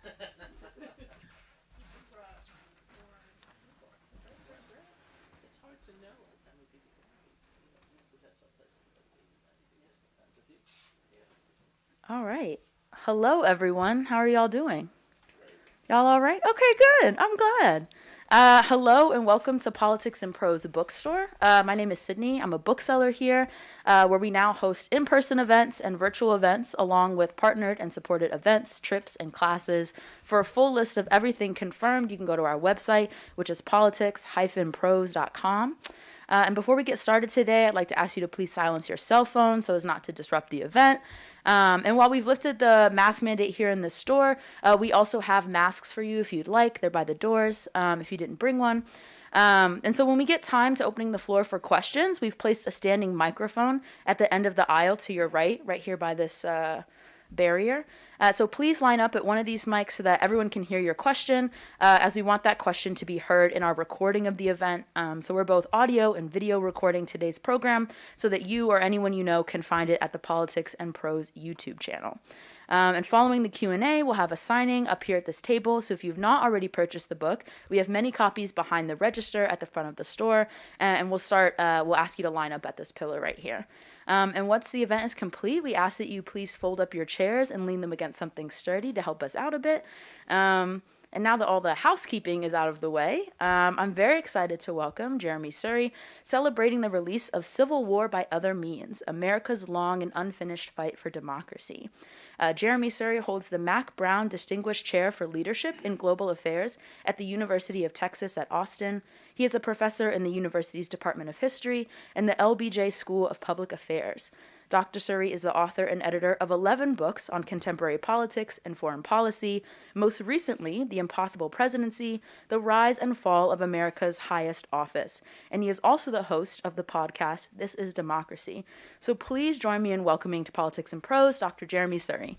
It's hard to know how many people can read. We've had some places with like 80, 90 people sometimes with you. Yeah. All right. Hello, everyone. How are y'all doing? Great. Y'all all right? Okay, good. I'm glad. Hello and welcome to Politics and Prose Bookstore. My name is Sydney. I'm a bookseller here, where we now host in-person events and virtual events, along with partnered and supported events, trips, and classes. For a full list of everything confirmed, you can go to our website, which is politics-prose.com. And before we get started today, I'd like to ask you to please silence your cell phone so as not to disrupt the event. And while we've lifted the mask mandate here in the store, we also have masks for you if you'd like. They're by the doors if you didn't bring one. And so when we get time to opening the floor for questions, we've placed a standing microphone at the end of the aisle to your right here by this barrier. So please line up at one of these mics so that everyone can hear your question, as we want that question to be heard in our recording of the event. So we're both audio and video recording today's program so that you or anyone you know can find it at the Politics and Prose YouTube channel. And following the Q&A, we'll have a signing up here at this table. So if you've not already purchased the book, we have many copies behind the register at the front of the store. And we'll ask you to line up at this pillar right here. And once the event is complete, we ask that you please fold up your chairs and lean them against something sturdy to help us out a bit. And now that all the housekeeping is out of the way, I'm very excited to welcome Jeremi Suri, celebrating the release of Civil War by Other Means, America's Long and Unfinished Fight for Democracy. Jeremi Suri holds the Mac Brown Distinguished Chair for Leadership in Global Affairs at the University of Texas at Austin. He is a professor in the university's Department of History and the LBJ School of Public Affairs. Dr. Suri is the author and editor of 11 books on contemporary politics and foreign policy, most recently, The Impossible Presidency, The Rise and Fall of America's Highest Office. And he is also the host of the podcast, This is Democracy. So please join me in welcoming to Politics and Prose, Dr. Jeremi Suri.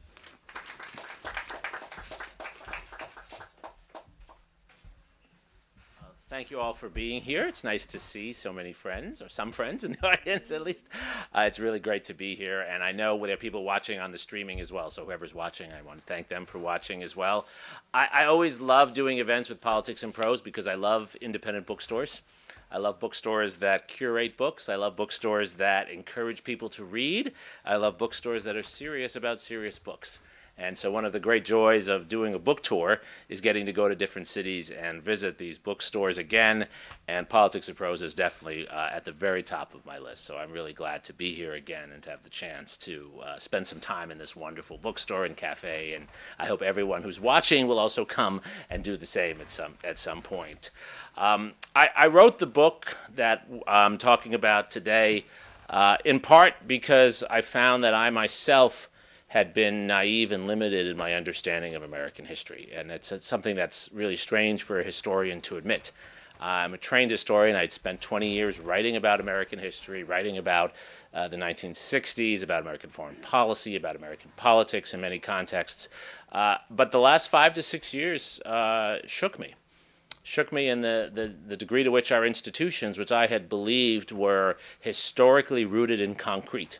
Thank you all for being here. It's nice to see so many friends, or some friends in the audience at least. It's really great to be here, and I know there are people watching on the streaming as well, so whoever's watching, I want to thank them for watching as well. I always love doing events with Politics and Prose because I love independent bookstores. I love bookstores that curate books. I love bookstores that encourage people to read. I love bookstores that are serious about serious books. And so one of the great joys of doing a book tour is getting to go to different cities and visit these bookstores again. And Politics and Prose is definitely at the very top of my list. So I'm really glad to be here again and to have the chance to spend some time in this wonderful bookstore and cafe. And I hope everyone who's watching will also come and do the same at some point. I wrote the book that I'm talking about today in part because I found that I myself had been naive and limited in my understanding of American history. And it's something that's really strange for a historian to admit. I'm a trained historian. I'd spent 20 years writing about American history, writing about the 1960s, about American foreign policy, about American politics in many contexts. But the last 5 to 6 years shook me. Shook me in the degree to which our institutions, which I had believed were historically rooted in concrete,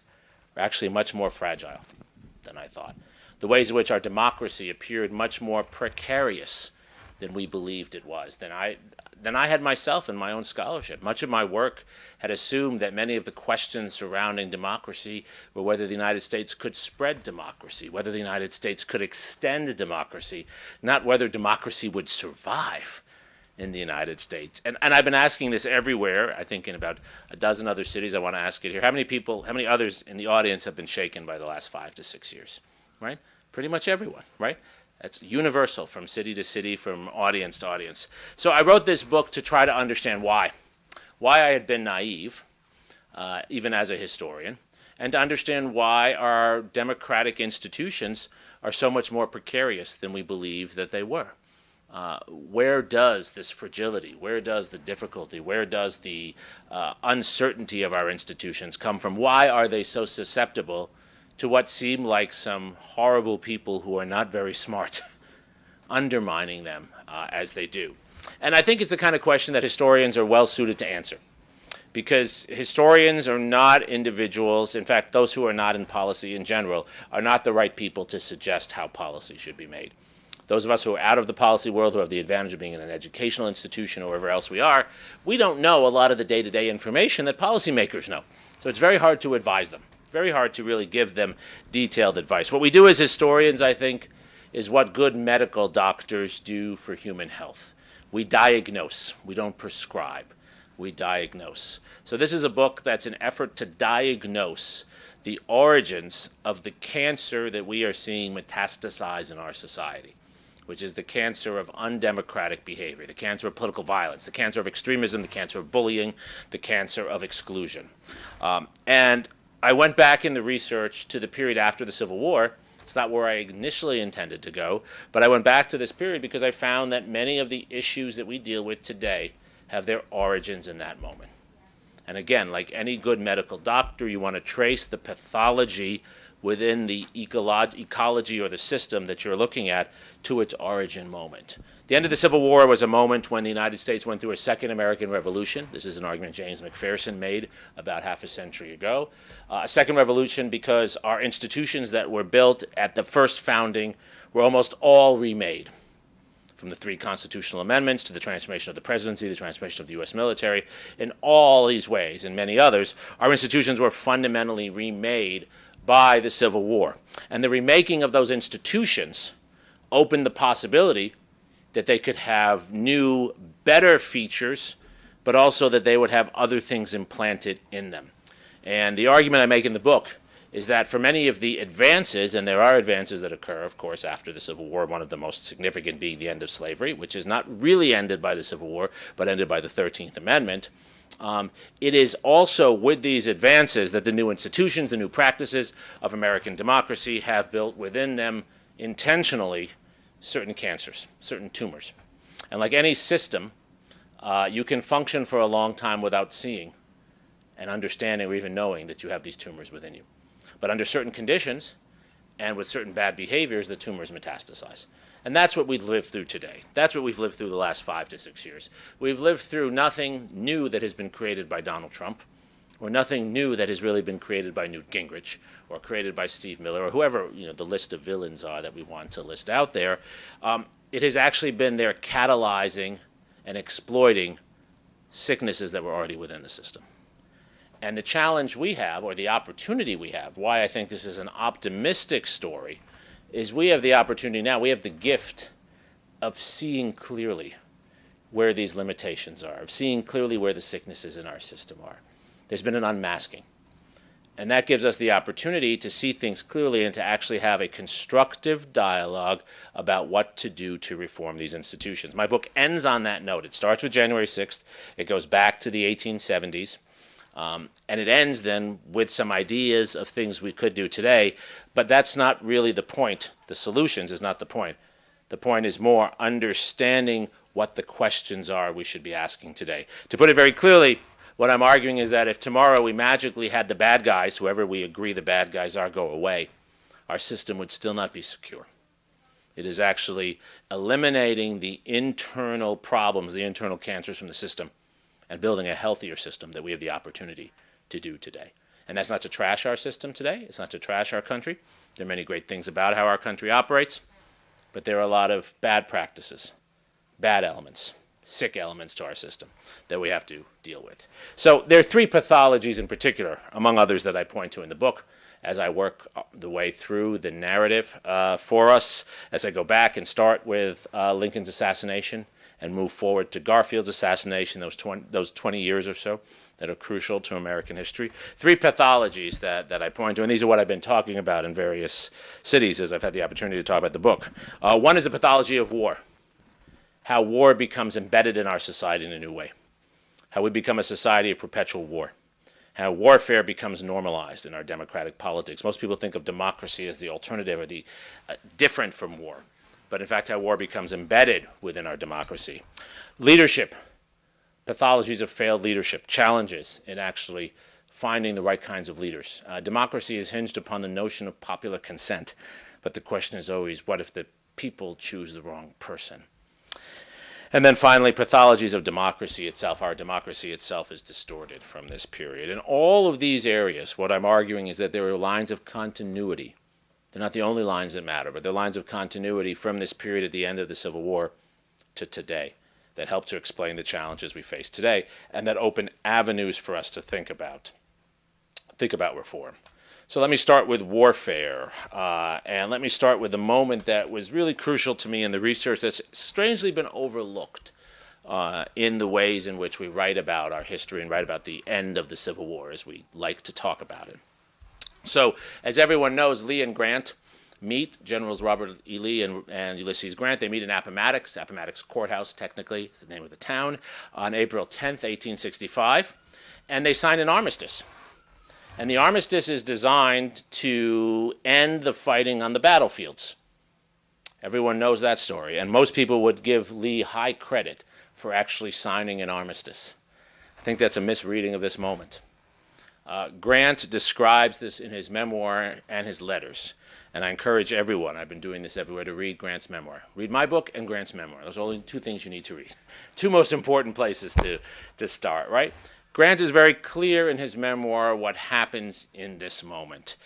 are actually much more fragile than I thought. The ways in which our democracy appeared much more precarious than we believed it was, than I had myself in my own scholarship. Much of my work had assumed that many of the questions surrounding democracy were whether the United States could spread democracy, whether the United States could extend democracy, not whether democracy would survive in the United States. And I've been asking this everywhere. I think in about a dozen other cities. I want to ask it here. How many others in the audience have been shaken by the last 5 to 6 years, right? Pretty much everyone, right? That's universal from city to city, from audience to audience. So I wrote this book to try to understand why I had been naive, even as a historian, and to understand why our democratic institutions are so much more precarious than we believed that they were. Where does this fragility, where does the difficulty, where does the uncertainty of our institutions come from? Why are they so susceptible to what seem like some horrible people who are not very smart, undermining them as they do? And I think it's the kind of question that historians are well suited to answer, because historians are not individuals. In fact, those who are not in policy in general are not the right people to suggest how policy should be made. those of us who are out of the policy world, who have the advantage of being in an educational institution or wherever else we are, we don't know a lot of the day-to-day information that policymakers know. So it's very hard to advise them, very hard to really give them detailed advice. What we do as historians, I think, is what good medical doctors do for human health. We diagnose, we don't prescribe, we diagnose. So this is a book that's an effort to diagnose the origins of the cancer that we are seeing metastasize in our society, which is the cancer of undemocratic behavior, the cancer of political violence, the cancer of extremism, the cancer of bullying, the cancer of exclusion. And I went back in the research to the period after the Civil War. It's not where I initially intended to go, but I went back to this period because I found that many of the issues that we deal with today have their origins in that moment. And again, like any good medical doctor, you want to trace the pathology within the ecology or the system that you're looking at to its origin moment. The end of the Civil War was a moment when the United States went through a second American Revolution. This is an argument James McPherson made about half a century ago. A second revolution because our institutions that were built at the first founding were almost all remade. From the 3 constitutional amendments to the transformation of the presidency, the transformation of the U.S. military, in all these ways and many others, our institutions were fundamentally remade by the Civil War. And the remaking of those institutions opened the possibility that they could have new, better features, but also that they would have other things implanted in them. And the argument I make in the book is that for many of the advances, and there are advances that occur, of course, after the Civil War, one of the most significant being the end of slavery, which is not really ended by the Civil War, but ended by the 13th Amendment. It is also with these advances that the new institutions, the new practices of American democracy have built within them intentionally certain cancers, certain tumors. And like any system, you can function for a long time without seeing and understanding or even knowing that you have these tumors within you. But under certain conditions and with certain bad behaviors, the tumors metastasize. And that's what we've lived through today. That's what we've lived through the last 5 to 6 years. We've lived through nothing new that has been created by Donald Trump, or nothing new that has really been created by Newt Gingrich, or created by Steve Miller, or whoever the list of villains are that we want to list out there. It has actually been there catalyzing and exploiting sicknesses that were already within the system. And the challenge we have, or the opportunity we have, why I think this is an optimistic story, is we have the opportunity now, we have the gift of seeing clearly where these limitations are, of seeing clearly where the sicknesses in our system are. There's been an unmasking. And that gives us the opportunity to see things clearly and to actually have a constructive dialogue about what to do to reform these institutions. My book ends on that note. It starts with January 6th. It goes back to the 1870s. And it ends then with some ideas of things we could do today, but that's not really the point. The solutions is not the point. The point is more understanding what the questions are we should be asking today. To put it very clearly, what I'm arguing is that if tomorrow we magically had the bad guys, whoever we agree the bad guys are, go away, our system would still not be secure. It is actually eliminating the internal problems, the internal cancers from the system, and building a healthier system that we have the opportunity to do today. And that's not to trash our system today. It's not to trash our country. There are many great things about how our country operates, but there are a lot of bad practices, bad elements, sick elements to our system that we have to deal with. So there are 3 pathologies in particular, among others that I point to in the book, as I work the way through the narrative for us, as I go back and start with Lincoln's assassination, and move forward to Garfield's assassination, those 20 years or so that are crucial to American history. 3 pathologies that I point to, and these are what I've been talking about in various cities as I've had the opportunity to talk about the book. One is the pathology of war, how war becomes embedded in our society in a new way, how we become a society of perpetual war, how warfare becomes normalized in our democratic politics. Most people think of democracy as the alternative or the different from war. But in fact, how war becomes embedded within our democracy. Leadership, pathologies of failed leadership, challenges in actually finding the right kinds of leaders. Democracy is hinged upon the notion of popular consent, but the question is always, what if the people choose the wrong person? And then finally, pathologies of democracy itself. Our democracy itself is distorted from this period. In all of these areas, what I'm arguing is that there are lines of continuity They're not the only lines that matter, but they're lines of continuity from this period at the end of the Civil War to today that help to explain the challenges we face today and that open avenues for us to think about reform. So let me start with warfare, and let me start with the moment that was really crucial to me in the research that's strangely been overlooked in the ways in which we write about our history and write about the end of the Civil War as we like to talk about it. So, as everyone knows, Lee and Grant meet, Generals Robert E. Lee and Ulysses Grant. They meet in Appomattox Courthouse, technically, is the name of the town, on April 10th, 1865, and they sign an armistice. And the armistice is designed to end the fighting on the battlefields. Everyone knows that story, and most people would give Lee high credit for actually signing an armistice. I think that's a misreading of this moment. Grant describes this in his memoir and his letters, and I encourage everyone, I've been doing this everywhere, to read Grant's memoir. Read my book and Grant's memoir. Those are only two things you need to read. Two most important places to start, right? Grant is very clear in his memoir what happens in this moment.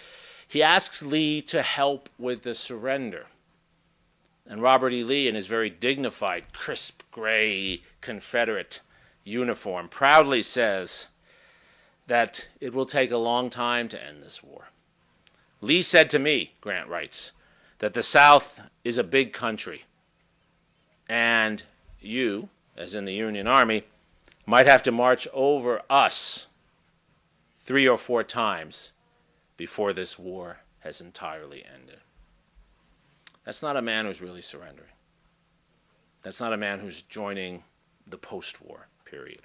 He asks Lee to help with the surrender. And Robert E. Lee, in his very dignified, crisp, gray Confederate uniform, proudly says that it will take a long time to end this war. Lee said to me, Grant writes, that the South is a big country, and you, as in the Union Army, might have to march over us 3 or 4 times before this war has entirely ended. That's not a man who's really surrendering. That's not a man who's joining the post-war period.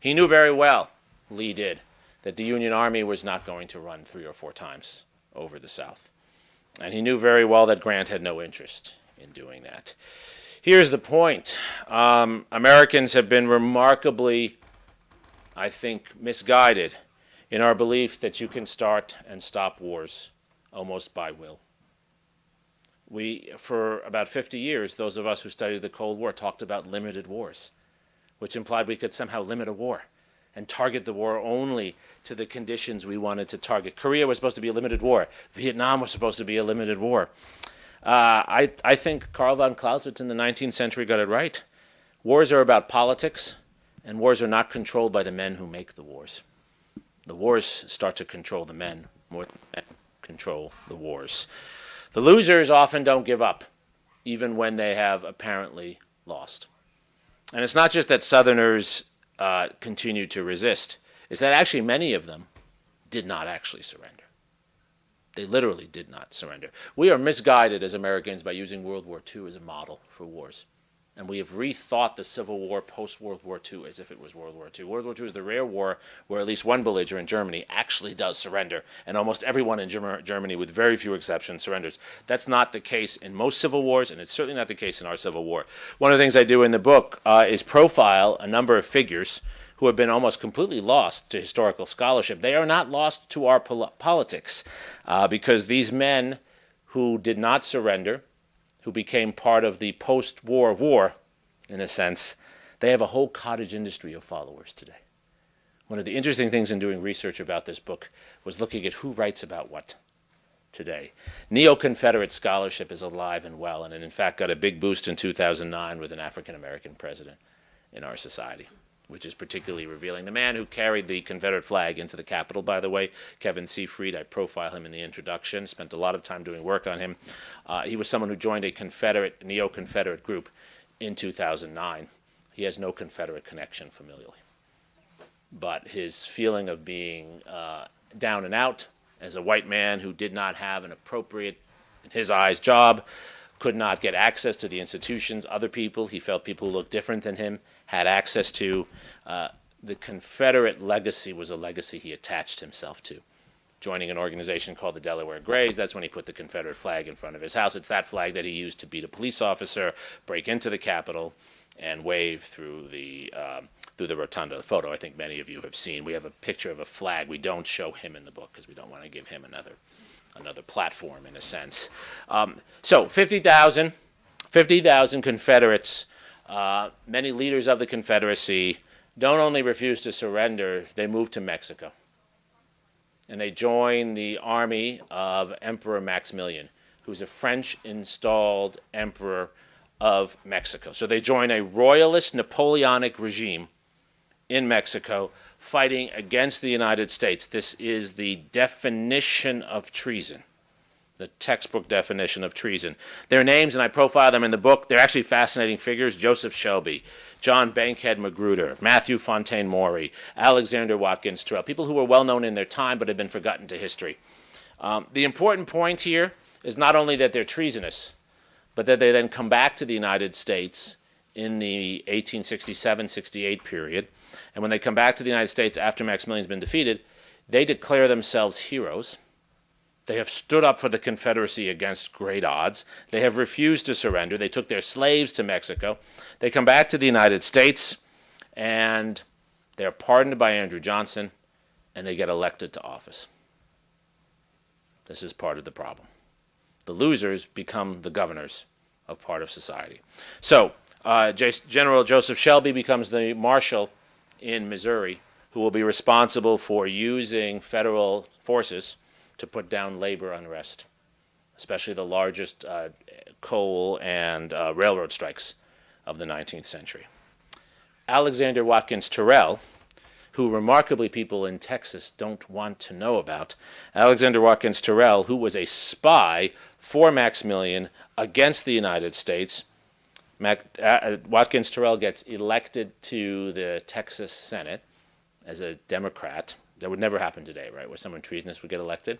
He knew very well, Lee did, that the Union Army was not going to run 3 or 4 times over the South. And he knew very well that Grant had no interest in doing that. Here's the point. Americans have been remarkably, I think, misguided in our belief that you can start and stop wars almost by will. For about 50 years, those of us who studied the Cold War talked about limited wars, which implied we could somehow limit a war and target the war only to the conditions we wanted to target. Korea was supposed to be a limited war. Vietnam was supposed to be a limited war. I think Karl von Clausewitz in the 19th century got it right. Wars are about politics, and wars are not controlled by the men who make the wars. The wars start to control the men more than the men control the wars. The losers often don't give up, even when they have apparently lost. And it's not just that Southerners continue to resist. It's that actually many of them did not actually surrender. They literally did not surrender. We are misguided as Americans by using World War II as a model for wars. And we have rethought the Civil War post-World War II as if it was World War II. World War II is the rare war where at least one belligerent, Germany, actually does surrender. And almost everyone in Germany, with very few exceptions, surrenders. That's not the case in most civil wars, and it's certainly not the case in our Civil War. One of the things I do in the book is profile a number of figures who have been almost completely lost to historical scholarship. They are not lost to our politics, because these men who did not surrender, who became part of the post-war war, in a sense, they have a whole cottage industry of followers today. One of the interesting things in doing research about this book was looking at who writes about what today. Neo-Confederate scholarship is alive and well, and it in fact got a big boost in 2009 with an African-American president in our society, which is particularly revealing. The man who carried the Confederate flag into the Capitol, by the way, Kevin Seafried, I profile him in the introduction, spent a lot of time doing work on him. He was someone who joined a neo-Confederate group in 2009. He has no Confederate connection familially. But his feeling of being down and out as a white man who did not have an appropriate, in his eyes, job, could not get access to the institutions, other people, he felt people who looked different than him, had access to. The Confederate legacy was a legacy he attached himself to. Joining an organization called the Delaware Grays, that's when he put the Confederate flag in front of his house. It's that flag that he used to beat a police officer, break into the Capitol, and wave through the rotunda. The photo I think many of you have seen. We have a picture of a flag. We don't show him in the book because we don't want to give him another platform in a sense. So 50,000 Confederates, many leaders of the Confederacy, don't only refuse to surrender, they move to Mexico. And they join the army of Emperor Maximilian. who's a French installed emperor of Mexico. So they join a royalist Napoleonic regime in Mexico fighting against the United States. This is the definition of treason, the textbook definition of treason. Their names, and I profile them in the book, they're actually fascinating figures. Joseph Shelby, John Bankhead Magruder, Matthew Fontaine Maury, Alexander Watkins Tyrrell, people who were well known in their time but have been forgotten to history. The important point here is not only that they're treasonous, but that they then come back to the United States in the 1867-68 period. And when they come back to the United States after Maximilian's been defeated, they declare themselves heroes. They have stood up for the Confederacy against great odds. They have refused to surrender. They took their slaves to Mexico. They come back to the United States, and they're pardoned by Andrew Johnson, and they get elected to office. This is part of the problem. The losers become the governors of part of society. So General Joseph Shelby becomes the marshal in Missouri, who will be responsible for using federal forces to put down labor unrest, especially the largest coal and railroad strikes of the 19th century. Alexander Watkins Tyrrell, who remarkably people in Texas don't want to know about, Alexander Watkins Tyrrell, who was a spy for Maximilian against the United States. Watkins Tyrrell gets elected to the Texas Senate as a Democrat. That would never happen today, right, where someone treasonous would get elected.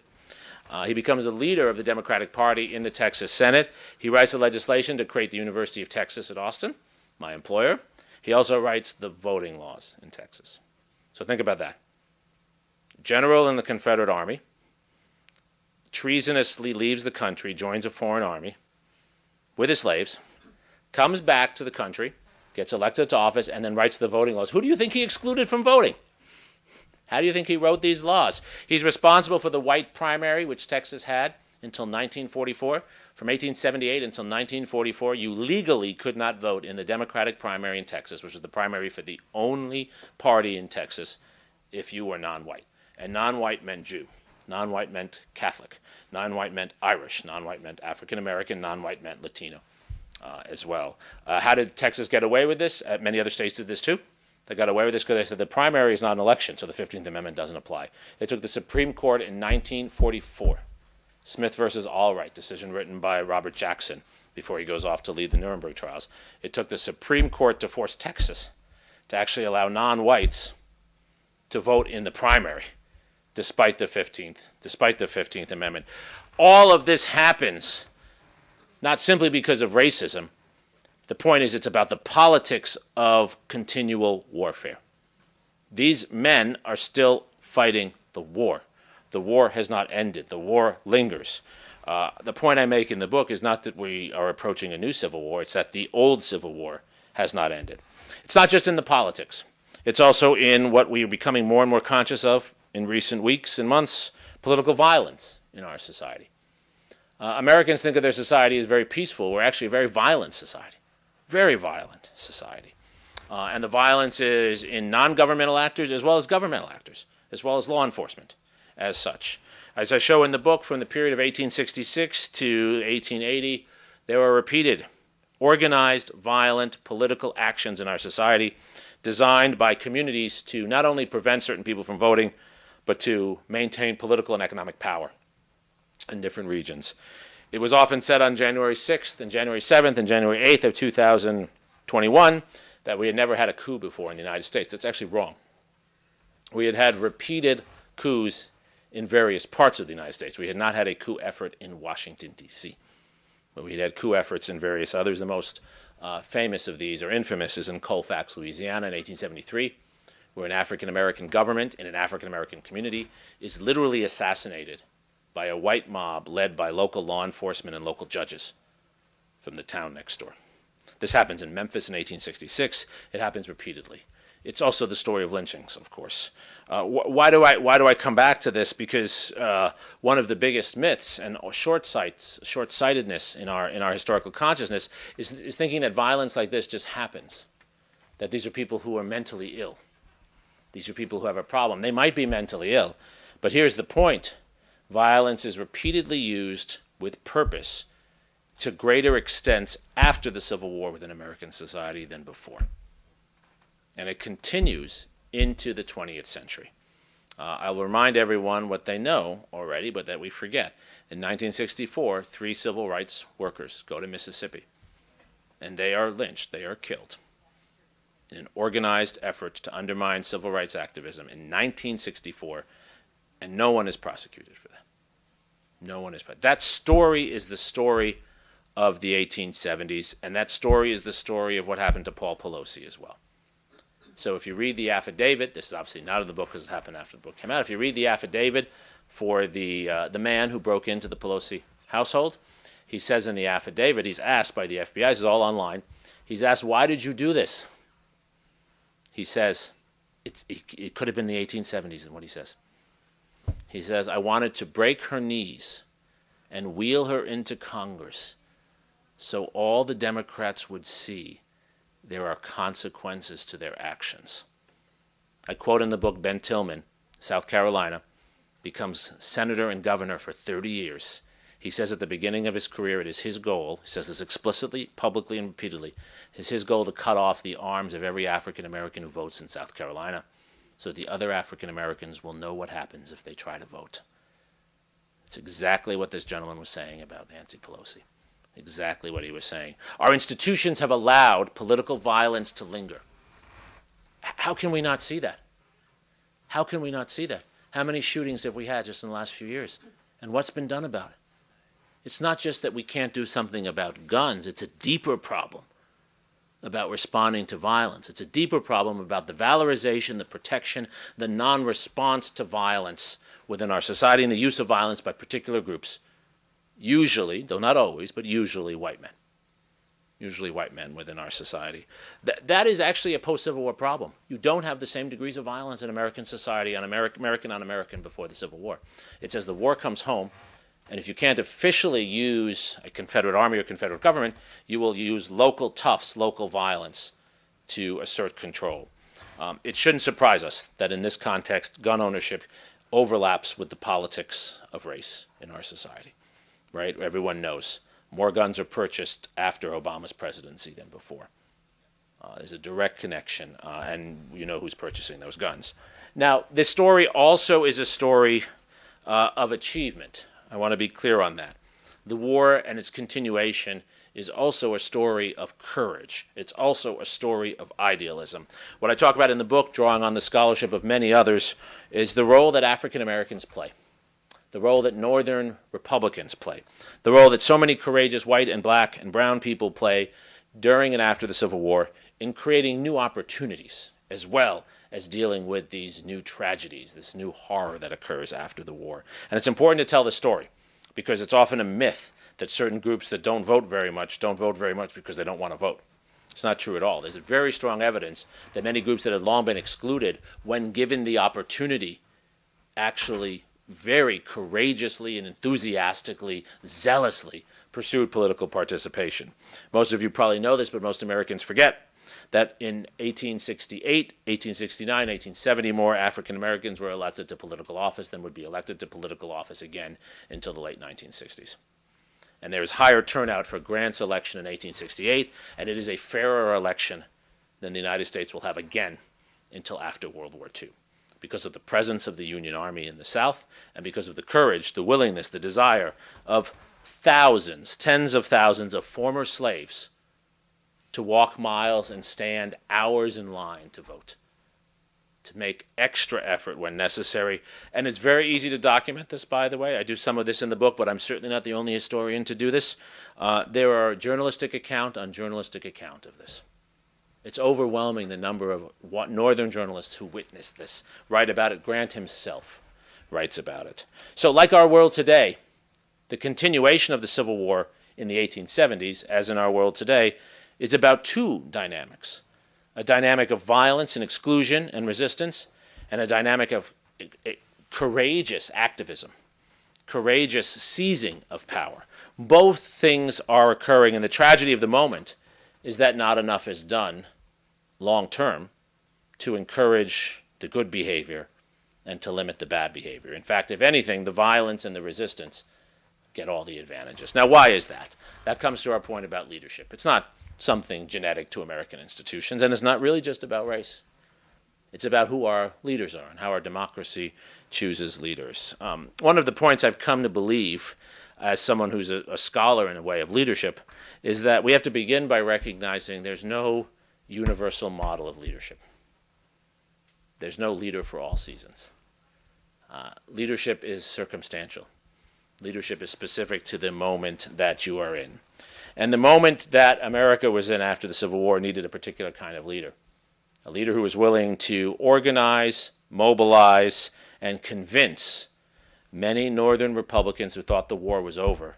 He becomes a leader of the Democratic Party in the Texas Senate. He writes the legislation to create the University of Texas at Austin, my employer. He also writes the voting laws in Texas. So think about that. General in the Confederate Army, treasonously leaves the country, joins a foreign army with his slaves, comes back to the country, gets elected to office, and then writes the voting laws. Who do you think he excluded from voting? How do you think he wrote these laws? He's responsible for the white primary, which Texas had until 1944. From 1878 until 1944, you legally could not vote in the Democratic primary in Texas, which was the primary for the only party in Texas, if you were non-white. And non-white meant Jew. Non-white meant Catholic. Non-white meant Irish. Non-white meant African American. Non-white meant Latino as well. How did Texas get away with this? Many other states did this too. They got away with this because they said the primary is not an election, so the 15th Amendment doesn't apply. They took the Supreme Court in 1944. Smith versus Allwright, decision written by Robert Jackson before he goes off to lead the Nuremberg trials. It took the Supreme Court to force Texas to actually allow non-whites to vote in the primary, despite the 15th Amendment. All of this happens not simply because of racism. The point is, it's about the politics of continual warfare. These men are still fighting the war. The war has not ended. The war lingers. The point I make in the book is not that we are approaching a new civil war. It's that the old civil war has not ended. It's not just in the politics. It's also in what we are becoming more and more conscious of in recent weeks and months, political violence in our society. Americans think of their society as very peaceful. We're actually a very violent society. Very violent society. And the violence is in non-governmental actors as well as governmental actors, as well as law enforcement as such. As I show in the book, from the period of 1866 to 1880, there were repeated, organized, violent political actions in our society designed by communities to not only prevent certain people from voting, but to maintain political and economic power in different regions. It was often said on January 6th and January 7th and January 8th of 2021 that we had never had a coup before in the United States. That's actually wrong. We had had repeated coups in various parts of the United States. We had not had a coup effort in Washington, D.C., but we had had coup efforts in various others. The most famous of these, or infamous, is in Colfax, Louisiana in 1873, where an African-American government in an African-American community is literally assassinated by a white mob led by local law enforcement and local judges from the town next door. This happens in Memphis in 1866. It happens repeatedly. It's also the story of lynchings, of course. Why do I come back to this? Because one of the biggest myths and short-sightedness in our historical consciousness is thinking that violence like this just happens, that these are people who are mentally ill. These are people who have a problem. They might be mentally ill, but here's the point. Violence is repeatedly used with purpose to greater extents after the Civil War within American society than before. And it continues into the 20th century. I will remind everyone what they know already, but that we forget. In 1964, 3 civil rights workers go to Mississippi, and they are lynched, they are killed, in an organized effort to undermine civil rights activism in 1964, and no one is prosecuted for that. No one is. That story is the story of the 1870s, and that story is the story of what happened to Paul Pelosi as well. So if you read the affidavit, this is obviously not in the book because it happened after the book came out. If you read the affidavit for the man who broke into the Pelosi household, he says in the affidavit, he's asked by the FBI, this is all online, he's asked, why did you do this? He says, it could have been the 1870s, and what he says. He says, I wanted to break her knees and wheel her into Congress so all the Democrats would see there are consequences to their actions. I quote in the book Ben Tillman, South Carolina, becomes senator and governor for 30 years. He says at the beginning of his career, it is his goal, he says this explicitly, publicly, and repeatedly, it's his goal to cut off the arms of every African American who votes in South Carolina so the other African Americans will know what happens if they try to vote. It's exactly what this gentleman was saying about Nancy Pelosi. Exactly what he was saying. Our institutions have allowed political violence to linger. How can we not see that? How can we not see that? How many shootings have we had just in the last few years? And what's been done about it? It's not just that we can't do something about guns. It's a deeper problem about responding to violence. It's a deeper problem about the valorization, the protection, the non-response to violence within our society and the use of violence by particular groups. Usually, though not always, but usually white men. Usually white men within our society. That is actually a post-Civil War problem. You don't have the same degrees of violence in American society on American on American before the Civil War. It's as the war comes home, and if you can't officially use a Confederate army or Confederate government, you will use local toughs, local violence to assert control. It shouldn't surprise us that in this context, gun ownership overlaps with the politics of race in our society. Right? Everyone knows more guns are purchased after Obama's presidency than before. There's a direct connection, and you know who's purchasing those guns. Now, this story also is a story of achievement. I want to be clear on that. The war and its continuation is also a story of courage. It's also a story of idealism. What I talk about in the book, drawing on the scholarship of many others, is the role that African Americans play. The role that Northern Republicans play, the role that so many courageous white and black and brown people play during and after the Civil War in creating new opportunities, as well as dealing with these new tragedies, this new horror that occurs after the war. And it's important to tell the story, because it's often a myth that certain groups that don't vote very much because they don't want to vote. It's not true at all. There's very strong evidence that many groups that had long been excluded, when given the opportunity, actually very courageously and enthusiastically, zealously pursued political participation. Most of you probably know this, but most Americans forget that in 1868, 1869, 1870, more African Americans were elected to political office than would be elected to political office again until the late 1960s. And there is higher turnout for Grant's election in 1868, and it is a fairer election than the United States will have again until after World War II. Because of the presence of the Union Army in the South, and because of the courage, the willingness, the desire of thousands, tens of thousands of former slaves to walk miles and stand hours in line to vote, to make extra effort when necessary. And it's very easy to document this, by the way. I do some of this in the book, but I'm certainly not the only historian to do this. There are journalistic account on journalistic account of this. It's overwhelming the number of Northern journalists who witnessed this, write about it. Grant himself writes about it. So like our world today, the continuation of the Civil War in the 1870s, as in our world today, is about two dynamics. A dynamic of violence and exclusion and resistance, and a dynamic of courageous activism, courageous seizing of power. Both things are occurring, and the tragedy of the moment is that not enough is done long term to encourage the good behavior and to limit the bad behavior. In fact, if anything, the violence and the resistance get all the advantages. Now, why is that? That comes to our point about leadership. It's not something genetic to American institutions, and it's not really just about race. It's about who our leaders are and how our democracy chooses leaders. One of the points I've come to believe, as someone who's a scholar in a way of leadership, is that we have to begin by recognizing there's no universal model of leadership. There's no leader for all seasons. Leadership is circumstantial. Leadership is specific to the moment that you are in. And the moment that America was in after the Civil War needed a particular kind of leader. A leader who was willing to organize, mobilize, and convince many Northern Republicans who thought the war was over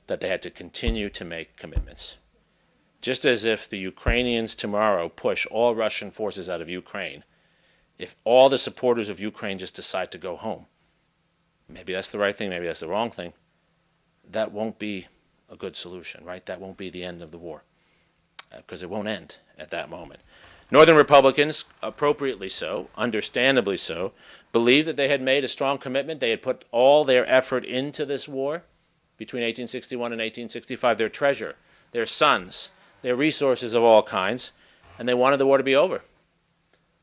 that they had to continue to make commitments. Just as if the Ukrainians tomorrow push all Russian forces out of Ukraine, if all the supporters of Ukraine just decide to go home, maybe that's the right thing, maybe that's the wrong thing, that won't be a good solution, right? That won't be the end of the war, because it won't end at that moment. Northern Republicans, appropriately so, understandably so, believed that they had made a strong commitment. They had put all their effort into this war between 1861 and 1865, their treasure, their sons, their resources of all kinds, and they wanted the war to be over.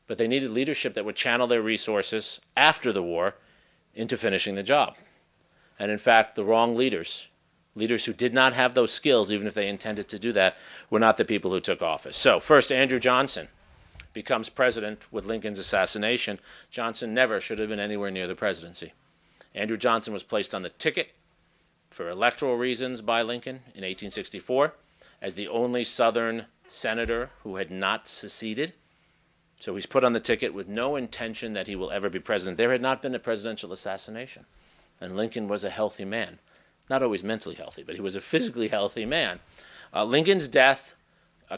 But they needed leadership that would channel their resources after the war into finishing the job. And in fact, the wrong leaders who did not have those skills, even if they intended to do that, were not the people who took office. So first, Andrew Johnson becomes president with Lincoln's assassination. Johnson never should have been anywhere near the presidency. Andrew Johnson was placed on the ticket for electoral reasons by Lincoln in 1864 as the only Southern senator who had not seceded. So he's put on the ticket with no intention that he will ever be president. There had not been a presidential assassination, and Lincoln was a healthy man. Not always mentally healthy, but he was a physically healthy man. Lincoln's death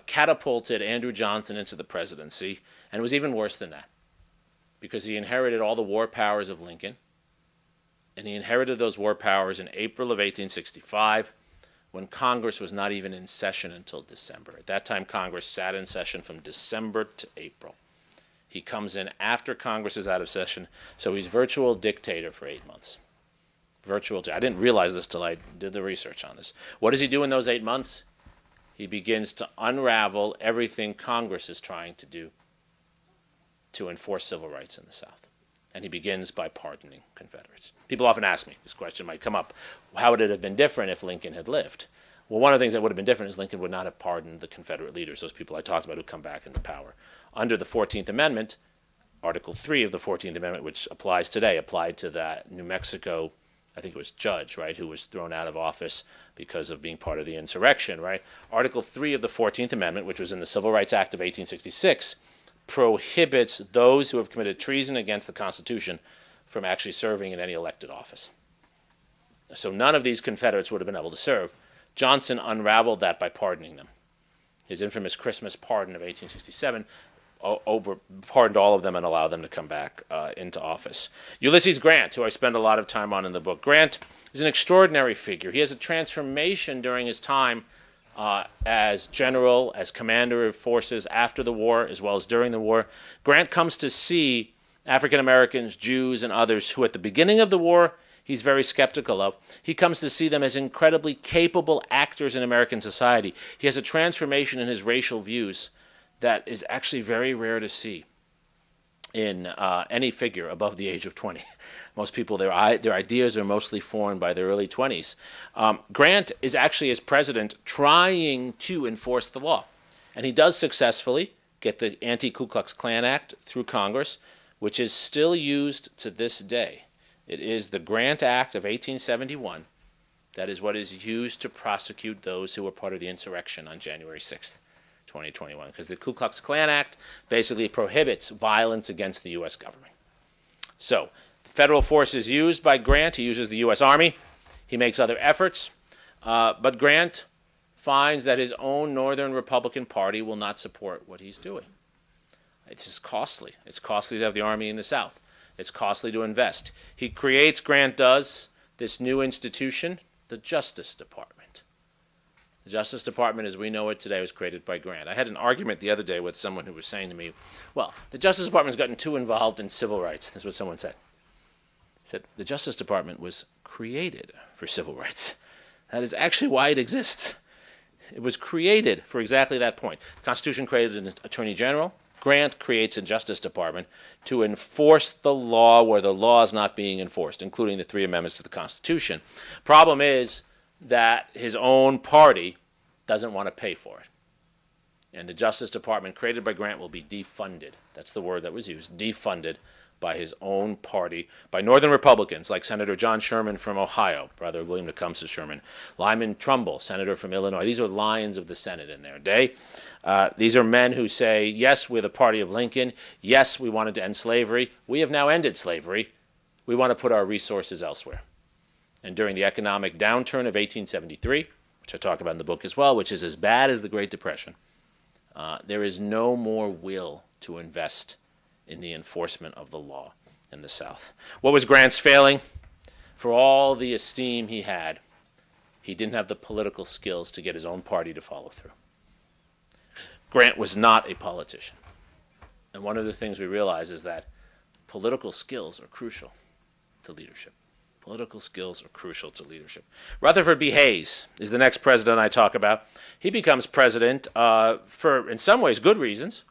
catapulted Andrew Johnson into the presidency, and it was even worse than that, because he inherited all the war powers of Lincoln, and he inherited those war powers in April of 1865, when Congress was not even in session until December. At that time, Congress sat in session from December to April. He comes in after Congress is out of session, so he's virtual dictator for 8 months. I didn't realize this till I did the research on this. What does he do in those 8 months? He begins to unravel everything Congress is trying to do to enforce civil rights in the South. And he begins by pardoning Confederates. People often ask me, this question might come up, how would it have been different if Lincoln had lived? Well, one of the things that would have been different is Lincoln would not have pardoned the Confederate leaders, those people I talked about who come back into power. Under the 14th Amendment, Article 3 of the 14th Amendment, which applies today, applied to that New Mexico, I think it was judge, right, who was thrown out of office because of being part of the insurrection, right? Article 3 of the 14th Amendment, which was in the Civil Rights Act of 1866, prohibits those who have committed treason against the Constitution from actually serving in any elected office. So none of these Confederates would have been able to serve. Johnson unraveled that by pardoning them. His infamous Christmas pardon of 1867 pardoned all of them and allowed them to come back into office. Ulysses Grant, who I spend a lot of time on in the book. Grant is an extraordinary figure. He has a transformation during his time as general, as commander of forces after the war, as well as during the war. Grant comes to see African Americans, Jews, and others who at the beginning of the war he's very skeptical of. He comes to see them as incredibly capable actors in American society. He has a transformation in his racial views that is actually very rare to see in any figure above the age of 20. Most people, their ideas are mostly formed by their early 20s. Grant is actually, as president, trying to enforce the law. And he does successfully get the Anti-Ku Klux Klan Act through Congress, which is still used to this day. It is the Grant Act of 1871 that is what is used to prosecute those who were part of the insurrection on January 6th. 2021, because the Ku Klux Klan Act basically prohibits violence against the U.S. government. So, the federal force is used by Grant. He uses the U.S. Army. He makes other efforts. But Grant finds that his own Northern Republican Party will not support what he's doing. It's just costly. It's costly to have the Army in the South. It's costly to invest. He creates, Grant does, this new institution, the Justice Department. The Justice Department, as we know it today, was created by Grant. I had an argument the other day with someone who was saying to me, well, the Justice Department's gotten too involved in civil rights. That's what someone said. said the Justice Department was created for civil rights. That is actually why it exists. It was created for exactly that point. The Constitution created an Attorney General. Grant creates a Justice Department to enforce the law where the law is not being enforced, including the 3 amendments to the Constitution. Problem is that his own party doesn't want to pay for it. And the Justice Department created by Grant will be defunded. That's the word that was used, defunded by his own party, by Northern Republicans like Senator John Sherman from Ohio, brother of William Tecumseh Sherman, Lyman Trumbull, senator from Illinois. These are lions of the Senate in their day. These are men who say, yes, we're the party of Lincoln. Yes, we wanted to end slavery. We have now ended slavery. We want to put our resources elsewhere. And during the economic downturn of 1873, which I talk about in the book as well, which is as bad as the Great Depression, there is no more will to invest in the enforcement of the law in the South. What was Grant's failing? For all the esteem he had, he didn't have the political skills to get his own party to follow through. Grant was not a politician. And one of the things we realize is that political skills are crucial to leadership. Political skills are crucial to leadership. Rutherford B. Hayes is the next president I talk about. He becomes president for, in some ways, good reasons.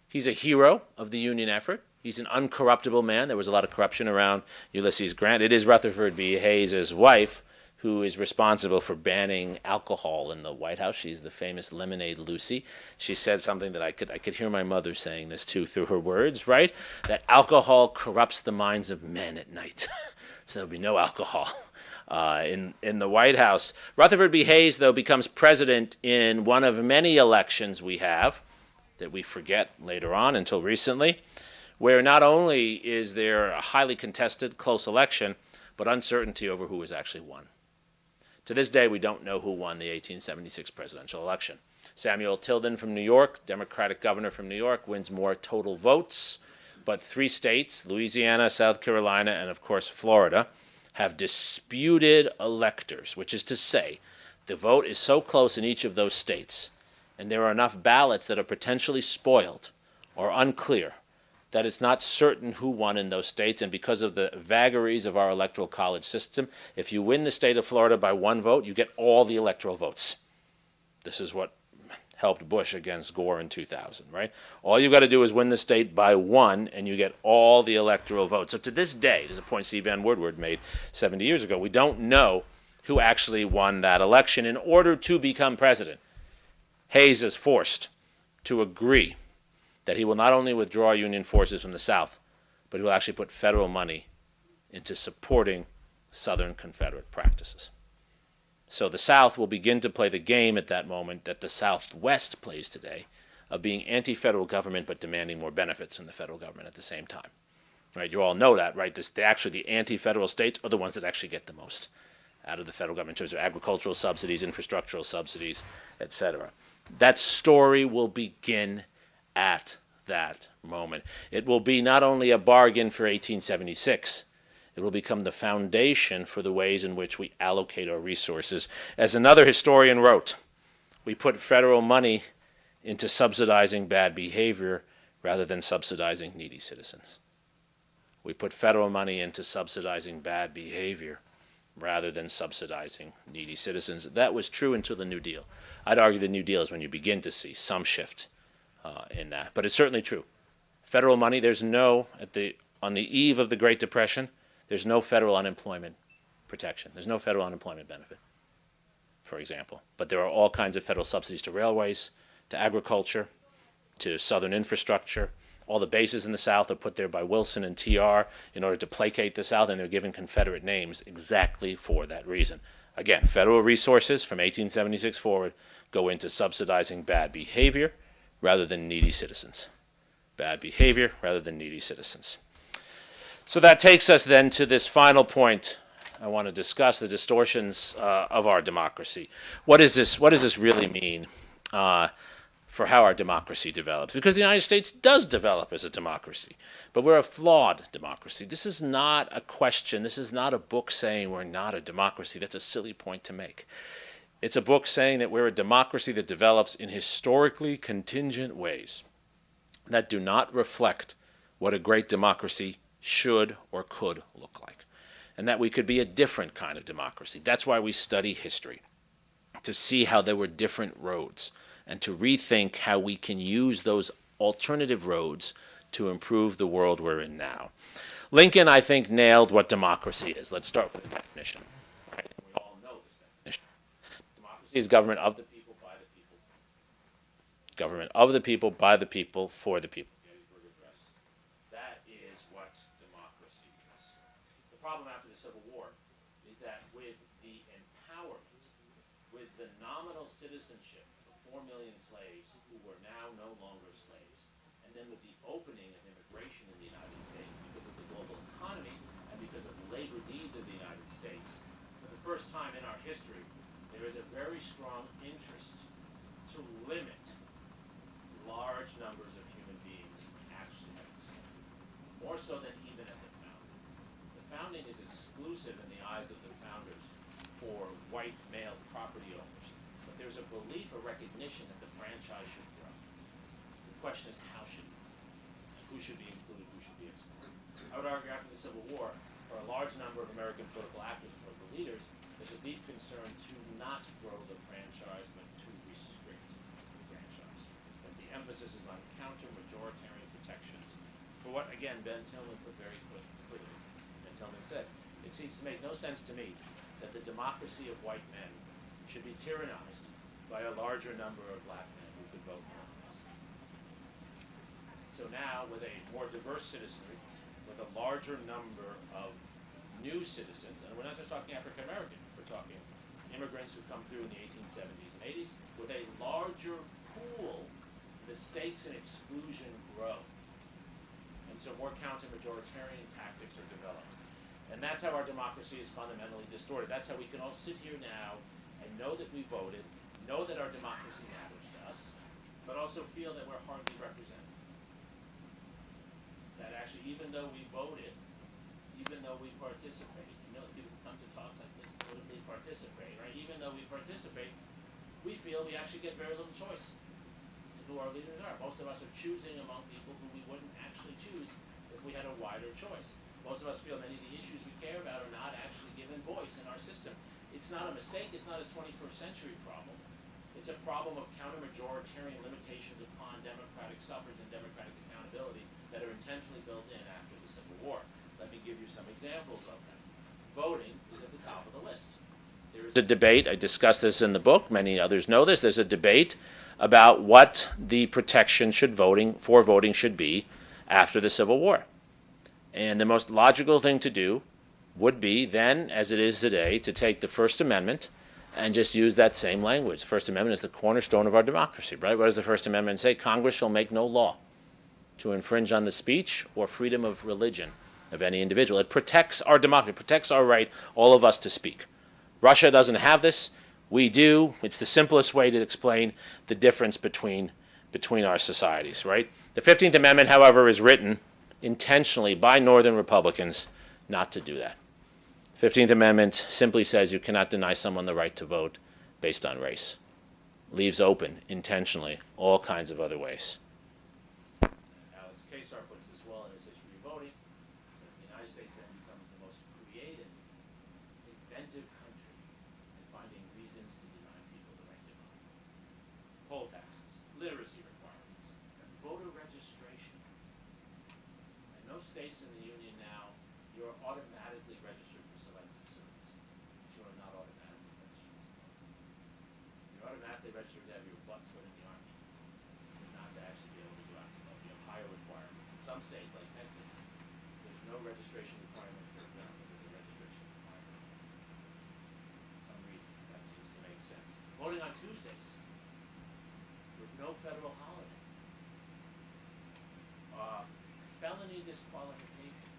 He's a hero of the Union effort. He's an uncorruptible man. There was a lot of corruption around Ulysses Grant. It is Rutherford B. Hayes' wife who is responsible for banning alcohol in the White House. She's the famous Lemonade Lucy. She said something that I could hear my mother saying this too through her words, right? That alcohol corrupts the minds of men at night. So there'll be no alcohol in the White House. Rutherford B. Hayes, though, becomes president in one of many elections we have that we forget later on until recently, where not only is there a highly contested, close election, but uncertainty over who has actually won. To this day, we don't know who won the 1876 presidential election. Samuel Tilden from New York, Democratic governor from New York, wins more total votes, but 3 states, Louisiana, South Carolina, and of course Florida, have disputed electors, which is to say, the vote is so close in each of those states, and there are enough ballots that are potentially spoiled or unclear that it's not certain who won in those states. And because of the vagaries of our electoral college system, if you win the state of Florida by 1 vote, you get all the electoral votes. This is what helped Bush against Gore in 2000, right? All you've got to do is win the state by 1, and you get all the electoral votes. So to this day, there's a point C. Van Woodward made 70 years ago, we don't know who actually won that election. In order to become president, Hayes is forced to agree that he will not only withdraw Union forces from the South, but he will actually put federal money into supporting Southern Confederate practices. So the South will begin to play the game at that moment that the Southwest plays today, of being anti-federal government but demanding more benefits from the federal government at the same time. Right? You all know that, right? The anti-federal states are the ones that actually get the most out of the federal government in terms of agricultural subsidies, infrastructural subsidies, etc. That story will begin at that moment. It will be not only a bargain for 1876, it will become the foundation for the ways in which we allocate our resources. As another historian wrote, we put federal money into subsidizing bad behavior rather than subsidizing needy citizens. We put federal money into subsidizing bad behavior rather than subsidizing needy citizens. That was true until the New Deal. I'd argue the New Deal is when you begin to see some shift in that. But it's certainly true. Federal money, on the eve of the Great Depression, there's no federal unemployment protection. There's no federal unemployment benefit, for example. But there are all kinds of federal subsidies to railways, to agriculture, to southern infrastructure. All the bases in the South are put there by Wilson and TR in order to placate the South, and they're given Confederate names exactly for that reason. Again, federal resources from 1876 forward go into subsidizing bad behavior rather than needy citizens. Bad behavior rather than needy citizens. So that takes us then to this final point I want to discuss, the distortions of our democracy. What does this really mean for how our democracy develops? Because the United States does develop as a democracy, but we're a flawed democracy. This is not a question. This is not a book saying we're not a democracy. That's a silly point to make. It's a book saying that we're a democracy that develops in historically contingent ways that do not reflect what a great democracy should or could look like. and that we could be a different kind of democracy. That's why we study history, to see how there were different roads and to rethink how we can use those alternative roads to improve the world we're in now. Lincoln, I think, nailed what democracy is. Let's start with the definition. Right? We all know this definition. Democracy is government of the people, by the people. Government of the people, by the people, for the people. That is what democracy is. The problem after the Civil War is that with the empowerment, with the nominal citizenship of 4 million slaves who were now no longer slaves, and then with the opening of immigration in the United States because of the global economy and because of the labor needs of the United States, for the first time in our history, there is a very strong interest to limit large numbers of human beings actually having slaves, more so than even at the founding. The founding is exclusive in the eyes of the founders for white male property owners, but there's a belief or recognition that the franchise should grow. The question is, how should it grow? And who should be included, who should be excluded? I would argue after the Civil War, for a large number of American political actors and political leaders, there's a deep concern to not grow the franchise, but to restrict the franchise. That the emphasis is on counter-majoritarian protections for what, again, Ben Tillman put very clearly. Ben Tillman said, it seems to make no sense to me that the democracy of white men should be tyrannized by a larger number of black men who could vote for us. So now, with a more diverse citizenry, with a larger number of new citizens, and we're not just talking African American, we're talking immigrants who come through in the 1870s and 80s, with a larger pool, the stakes in exclusion grow. And so more counter-majoritarian tactics are developed. And that's how our democracy is fundamentally distorted. That's how we can all sit here now and know that we voted, know that our democracy matters to us, but also feel that we're hardly represented. That actually, even though we voted, even though we participate, people come to talks like this, politically participate, right? Even though we participate, we feel we actually get very little choice in who our leaders are. Most of us are choosing among people who we wouldn't actually choose if we had a wider choice. Most of us feel many of the issues we care about are not actually given voice in our system. It's not a mistake. It's not a 21st century problem. It's a problem of counter-majoritarian limitations upon democratic suffrage and democratic accountability that are intentionally built in after the Civil War. Let me give you some examples of them. Voting is at the top of the list. There is a debate. I discussed this in the book. Many others know this. There's a debate about what the protection for voting should be after the Civil War. And the most logical thing to do would be then, as it is today, to take the First Amendment and just use that same language. The First Amendment is the cornerstone of our democracy, right? What does the First Amendment say? Congress shall make no law to infringe on the speech or freedom of religion of any individual. It protects our democracy, it protects our right, all of us, to speak. Russia doesn't have this. We do. It's the simplest way to explain the difference between our societies, right? The 15th Amendment, however, is written intentionally by Northern Republicans not to do that. The 15th Amendment simply says you cannot deny someone the right to vote based on race. Leaves open, intentionally, all kinds of other ways. Alex Kasar puts this well in his history of voting. The United States then becomes the most creative, inventive country in finding reasons to deny people the right to vote. Poll taxes, literacy requirements, and voter registration. In most states in the Union now, you're automatically registered for selective service, but you are not automatically registered to vote. You're automatically registered to have your butt put in the army, but not to actually be able to go out to vote. You have higher requirements. In some states, like Texas, there's no registration requirement for a gun, but there's a registration requirement for some reason. That seems to make sense. Voting on Tuesdays with no federal holiday. Felony disqualification.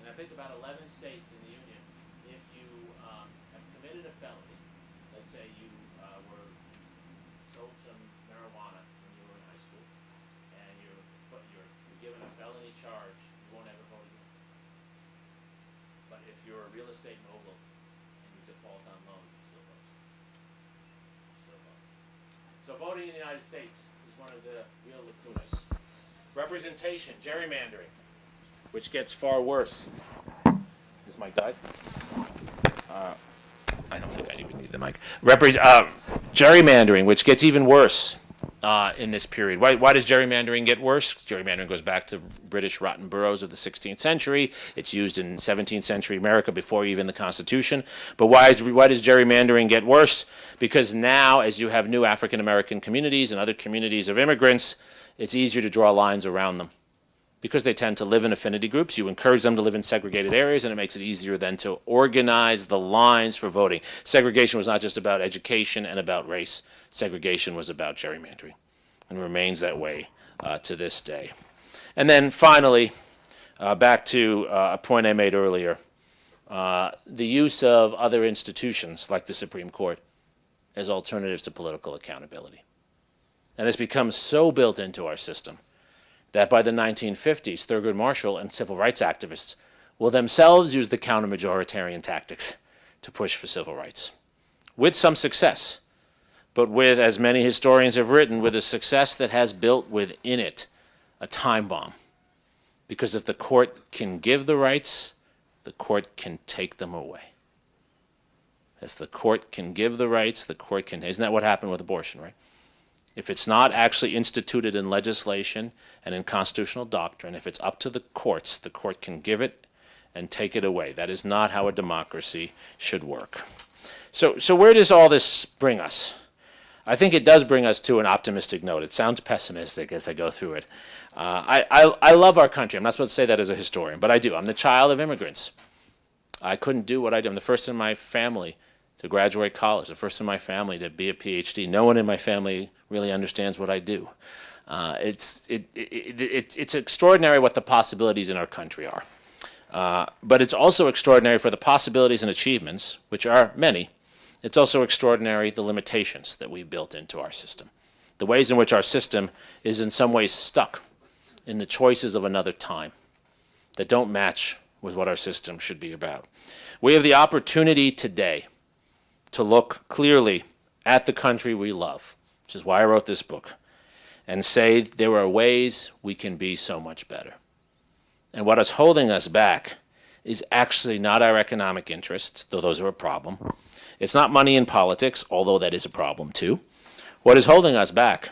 And I think about 11 states in the Union, if you have committed a felony, let's say you sold some marijuana when you were in high school, and you're given a felony charge, you won't ever vote again. But if you're a real estate mogul and you default on loans, you still vote. So voting in the United States is one of the real lacunas. Representation, gerrymandering, which gets far worse. The This mic died? I don't think I even need the mic. Gerrymandering, which gets even worse in this period. Why does gerrymandering get worse? Gerrymandering goes back to British rotten boroughs of the 16th century. It's used in 17th century America before even the Constitution. But why does gerrymandering get worse? Because now, as you have new African American communities and other communities of immigrants, it's easier to draw lines around them. Because they tend to live in affinity groups, you encourage them to live in segregated areas, and it makes it easier then to organize the lines for voting. Segregation was not just about education and about race. Segregation was about gerrymandering, and remains that way to this day. And then finally, back to a point I made earlier, the use of other institutions like the Supreme Court as alternatives to political accountability. And this becomes so built into our system that by the 1950s, Thurgood Marshall and civil rights activists will themselves use the counter-majoritarian tactics to push for civil rights, with some success, but with, as many historians have written, with a success that has built within it a time bomb. Because if the court can give the rights, the court can take them away. If the court can give the rights, the court can... Isn't that what happened with abortion, right? If it's not actually instituted in legislation and in constitutional doctrine, if it's up to the courts, the court can give it and take it away. That is not how a democracy should work. So where does all this bring us? I think it does bring us to an optimistic note. It sounds pessimistic as I go through it. I love our country. I'm not supposed to say that as a historian, but I do. I'm the child of immigrants. I couldn't do what I did. I'm the first in my family to graduate college, the first in my family to be a PhD. No one in my family really understands what I do. It's extraordinary what the possibilities in our country are. But it's also extraordinary for the possibilities and achievements, which are many. It's also extraordinary the limitations that we built into our system. The ways in which our system is in some ways stuck in the choices of another time that don't match with what our system should be about. We have the opportunity today to look clearly at the country we love, which is why I wrote this book, and say there are ways we can be so much better. And what is holding us back is actually not our economic interests, though those are a problem. It's not money in politics, although that is a problem too. What is holding us back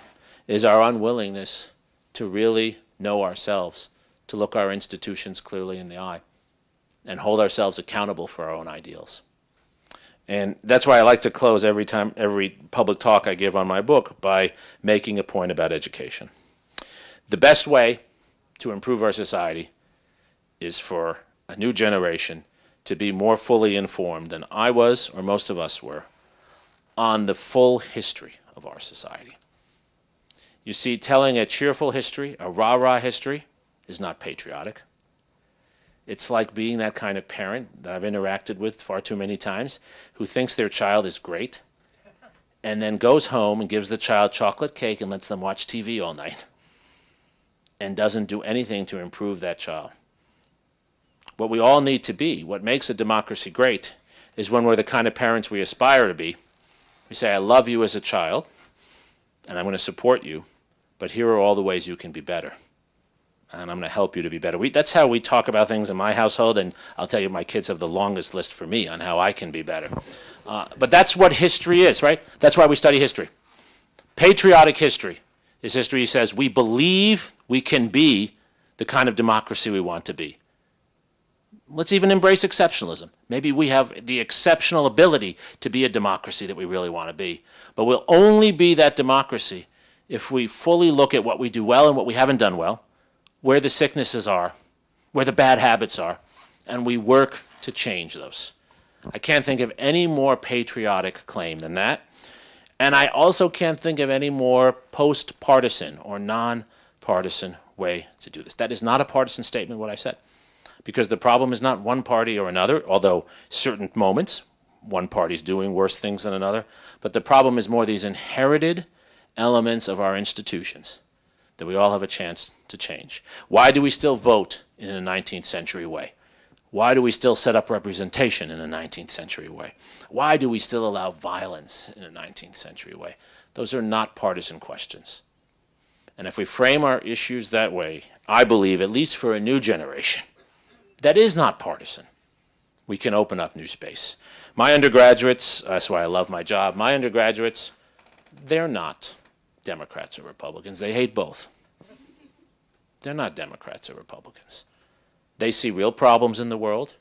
is our unwillingness to really know ourselves, to look our institutions clearly in the eye, and hold ourselves accountable for our own ideals. And that's why I like to close every public talk I give on my book by making a point about education. The best way to improve our society is for a new generation to be more fully informed than I was, or most of us were, on the full history of our society. You see, telling a cheerful history, a rah-rah history, is not patriotic. It's like being that kind of parent that I've interacted with far too many times who thinks their child is great and then goes home and gives the child chocolate cake and lets them watch TV all night and doesn't do anything to improve that child. What we all need to be, what makes a democracy great, is when we're the kind of parents we aspire to be. We say, I love you as a child, and I'm going to support you, but here are all the ways you can be better. And I'm going to help you to be better. That's how we talk about things in my household, and I'll tell you, my kids have the longest list for me on how I can be better. But that's what history is, right? That's why we study history. Patriotic history is history that says we believe we can be the kind of democracy we want to be. Let's even embrace exceptionalism. Maybe we have the exceptional ability to be a democracy that we really want to be. But we'll only be that democracy if we fully look at what we do well and what we haven't done well, where the sicknesses are, where the bad habits are, and we work to change those. I can't think of any more patriotic claim than that. And I also can't think of any more post-partisan or non-partisan way to do this. That is not a partisan statement, what I said. Because the problem is not one party or another, although certain moments, one party's doing worse things than another. But the problem is more these inherited elements of our institutions that we all have a chance to change. Why do we still vote in a 19th century way? Why do we still set up representation in a 19th century way? Why do we still allow violence in a 19th century way? Those are not partisan questions. And if we frame our issues that way, I believe, at least for a new generation, that is not partisan. we can open up new space. My undergraduates, that's why I love my job, my undergraduates, they're not Democrats or Republicans. They hate both. They're not Democrats or Republicans. They see real problems in the world,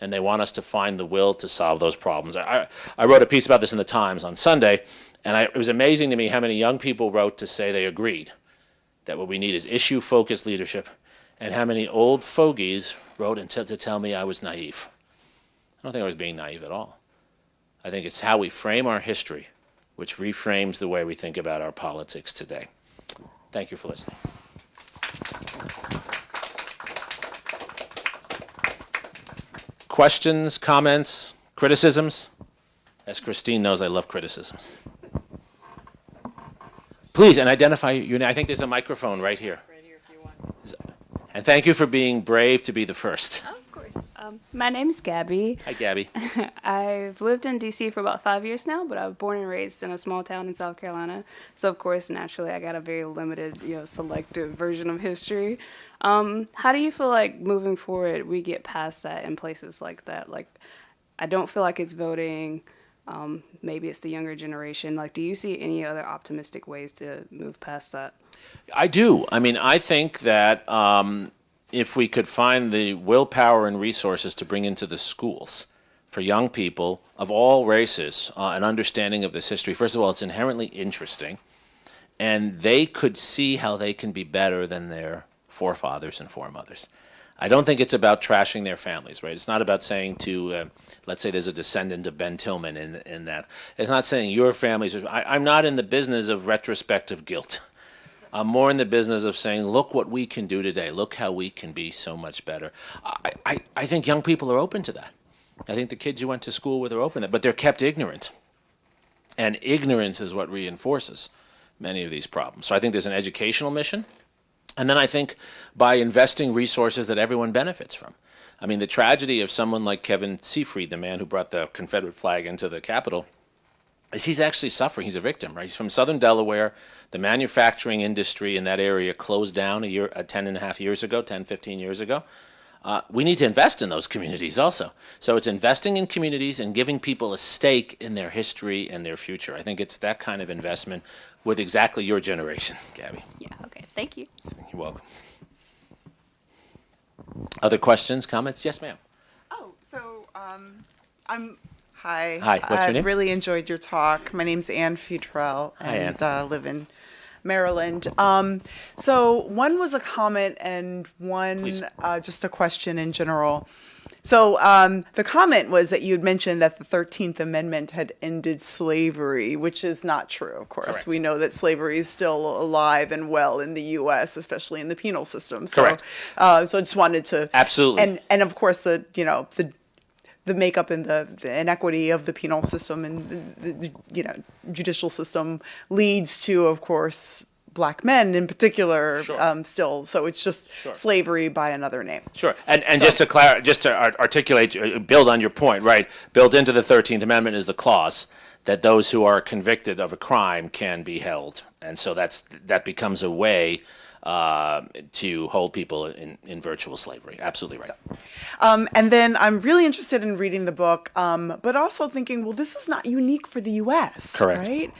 and they want us to find the will to solve those problems. I wrote a piece about this in the Times on Sunday, and it was amazing to me how many young people wrote to say they agreed that what we need is issue-focused leadership, and how many old fogies wrote to tell me I was naive. I don't think I was being naive at all. I think it's how we frame our history which reframes the way we think about our politics today. Thank you for listening. Questions, comments, criticisms? As Christine knows, I love criticisms. Please, and identify your name. I think there's a microphone right here. Right here if you want. And thank you for being brave to be the first. Oh, of course. My name's Gabby. Hi, Gabby. I've lived in D.C. for about 5 years now, but I was born and raised in a small town in South Carolina. So, of course, naturally, I got a very limited, selective version of history. How do you feel like moving forward we get past that in places like that? Like, I don't feel like it's voting. Maybe it's the younger generation. Like, do you see any other optimistic ways to move past that? I do. I mean, I think that if we could find the willpower and resources to bring into the schools for young people of all races an understanding of this history, first of all, it's inherently interesting, and they could see how they can be better than their forefathers and foremothers. I don't think it's about trashing their families, right? It's not about saying to, let's say there's a descendant of Ben Tillman in that. It's not saying your family's, I'm not in the business of retrospective guilt. I'm more in the business of saying, look what we can do today. Look how we can be so much better. I think young people are open to that. I think the kids you went to school with are open to that, but they're kept ignorant. And ignorance is what reinforces many of these problems. So I think there's an educational mission. And then I think by investing resources that everyone benefits from. I mean, the tragedy of someone like Kevin Seafried, the man who brought the Confederate flag into the Capitol, is he's actually suffering. He's a victim, right? He's from southern Delaware. The manufacturing industry in that area closed down 10 and a half years ago, 10, 15 years ago. We need to invest in those communities also. So it's investing in communities and giving people a stake in their history and their future. I think it's that kind of investment with exactly your generation, Gabby. Yeah, okay. Thank you. You're welcome. Other questions, comments? Yes, ma'am. Oh, so I'm. Hi. Hi, what's your name? I really enjoyed your talk. My name's Ann Futrell, and live in Maryland. So one was a comment and one just a question in general. So the comment was that you had mentioned that the 13th Amendment had ended slavery, which is not true, of course. Correct. We know that slavery is still alive and well in the U.S., especially in the penal system. So, Correct. So I just wanted to... Absolutely. And of course, the makeup and the inequity of the penal system and the judicial system leads to, of course, Black men in particular. Sure. Still. So it's just slavery by another name. Sure. And so, just to articulate, build on your point, right? Built into the 13th Amendment is the clause that those who are convicted of a crime can be held. And so that becomes a way to hold people in virtual slavery. Absolutely right. And then I'm really interested in reading the book, but also thinking, well, this is not unique for the U.S., Correct. Right?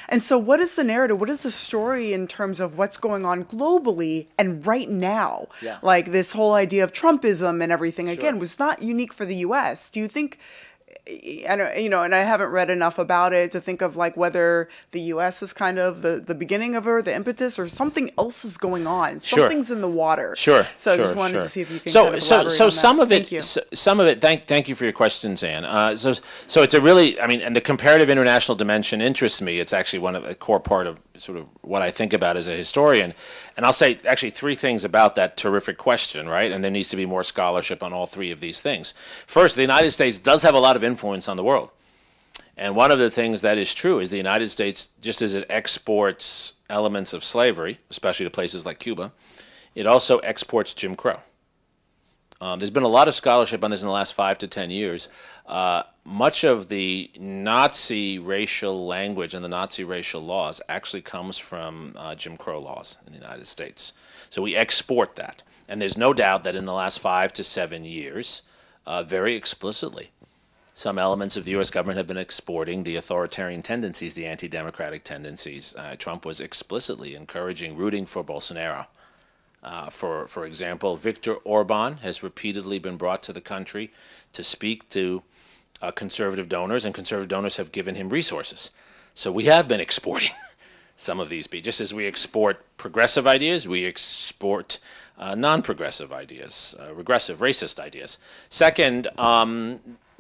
And so what is the narrative? What is the story in terms of what's going on globally and right now? Yeah. Like this whole idea of Trumpism and everything, Sure. again, was not unique for the U.S. Do you think... I don't, and I haven't read enough about it to think of like whether the U.S. is kind of the beginning of the impetus, or something else is going on. Sure. Something's in the water. Sure. So I sure, just wanted sure. to see if you can So kind of elaborate on some that. of it, Thank you. some of it. Thank you for your questions, Anne. So it's a really, and the comparative international dimension interests me. It's actually a core part of sort of what I think about as a historian. And I'll say actually three things about that terrific question, right? And there needs to be more scholarship on all three of these things. First, the United States does have a lot of influence on the world. And one of the things that is true is the United States, just as it exports elements of slavery, especially to places like Cuba, it also exports Jim Crow. There's been a lot of scholarship on this in the last 5 to 10 years. Much of the Nazi racial language and the Nazi racial laws actually comes from Jim Crow laws in the United States. So we export that. And there's no doubt that in the last 5 to 7 years, very explicitly. Some elements of the U.S. government have been exporting the authoritarian tendencies, the anti-democratic tendencies. Trump was explicitly encouraging, rooting for Bolsonaro. For example, Viktor Orban has repeatedly been brought to the country to speak to conservative donors, and conservative donors have given him resources. So we have been exporting some of these. Just as we export progressive ideas, we export non-progressive ideas, regressive, racist ideas. Second,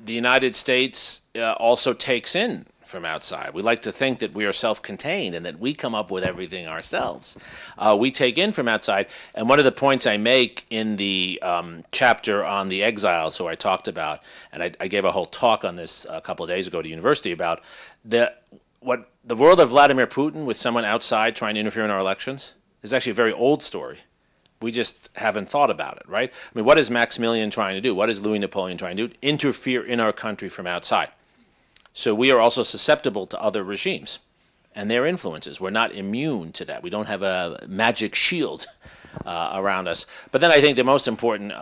the United States also takes in from outside. We like to think that we are self-contained and that we come up with everything ourselves. We take in from outside, and one of the points I make in the chapter on the exiles, who I talked about, and I gave a whole talk on this a couple of days ago at university about what the world of Vladimir Putin with someone outside trying to interfere in our elections is actually a very old story. We just haven't thought about it, right? I mean, what is Maximilian trying to do? What is Louis Napoleon trying to do? Interfere in our country from outside. So we are also susceptible to other regimes and their influences. We're not immune to that. We don't have a magic shield around us. But then I think the most important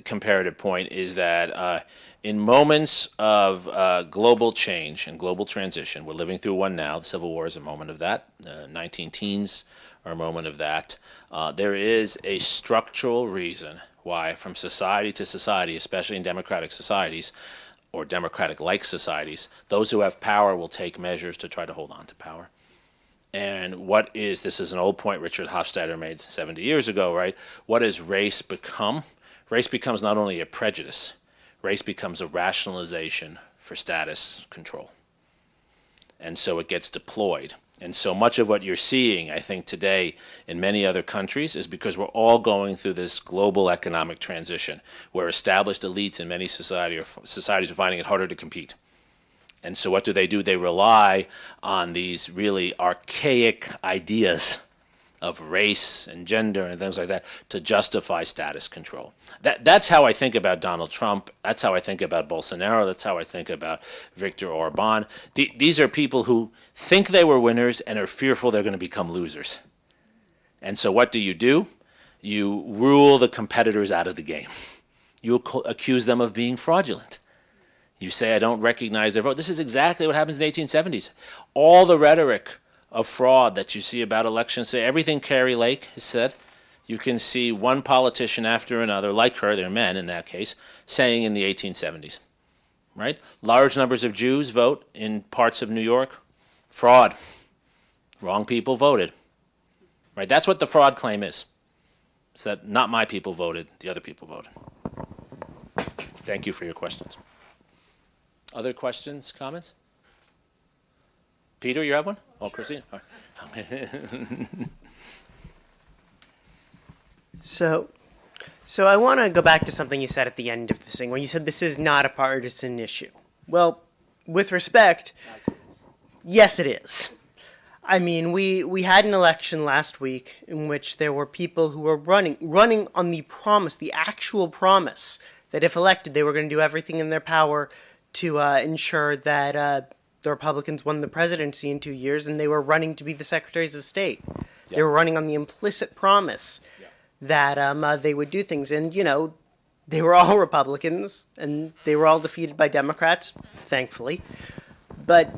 comparative point is that in moments of global change and global transition, we're living through one now. The Civil War is a moment of that. 19 teens are a moment of that. There is a structural reason why from society to society, especially in democratic societies, or democratic-like societies, those who have power will take measures to try to hold on to power. And this is an old point Richard Hofstadter made 70 years ago, right? What has race become? Race becomes not only a prejudice, race becomes a rationalization for status control. And so it gets deployed. And so much of what you're seeing, I think, today in many other countries is because we're all going through this global economic transition where established elites in many societies are finding it harder to compete. And so what do? They rely on these really archaic ideas of race and gender and things like that to justify status control. That's how I think about Donald Trump. That's how I think about Bolsonaro. That's how I think about Viktor Orban. These are people who think they were winners and are fearful they're going to become losers. And so what do? You rule the competitors out of the game. You accuse them of being fraudulent. You say, I don't recognize their vote. This is exactly what happens in the 1870s. All the rhetoric of fraud that you see about elections, say everything Carrie Lake has said, you can see one politician after another, like her, they're men in that case, saying in the 1870s, right? Large numbers of Jews vote in parts of New York. Fraud. Wrong people voted. Right? That's what the fraud claim is. It's that not my people voted, the other people voted. Thank you for your questions. Other questions, comments? Peter, you have one? Oh, Christine? All right. So I want to go back to something you said at the end of this thing, when you said this is not a partisan issue. Well, with respect, yes, it is. I mean, we had an election last week in which there were people who were running on the promise, the actual promise, that if elected, they were going to do everything in their power to ensure that the Republicans won the presidency in 2 years, and they were running to be the secretaries of state. Yep. They were running on the implicit promise that they would do things. And, they were all Republicans, and they were all defeated by Democrats, thankfully. But,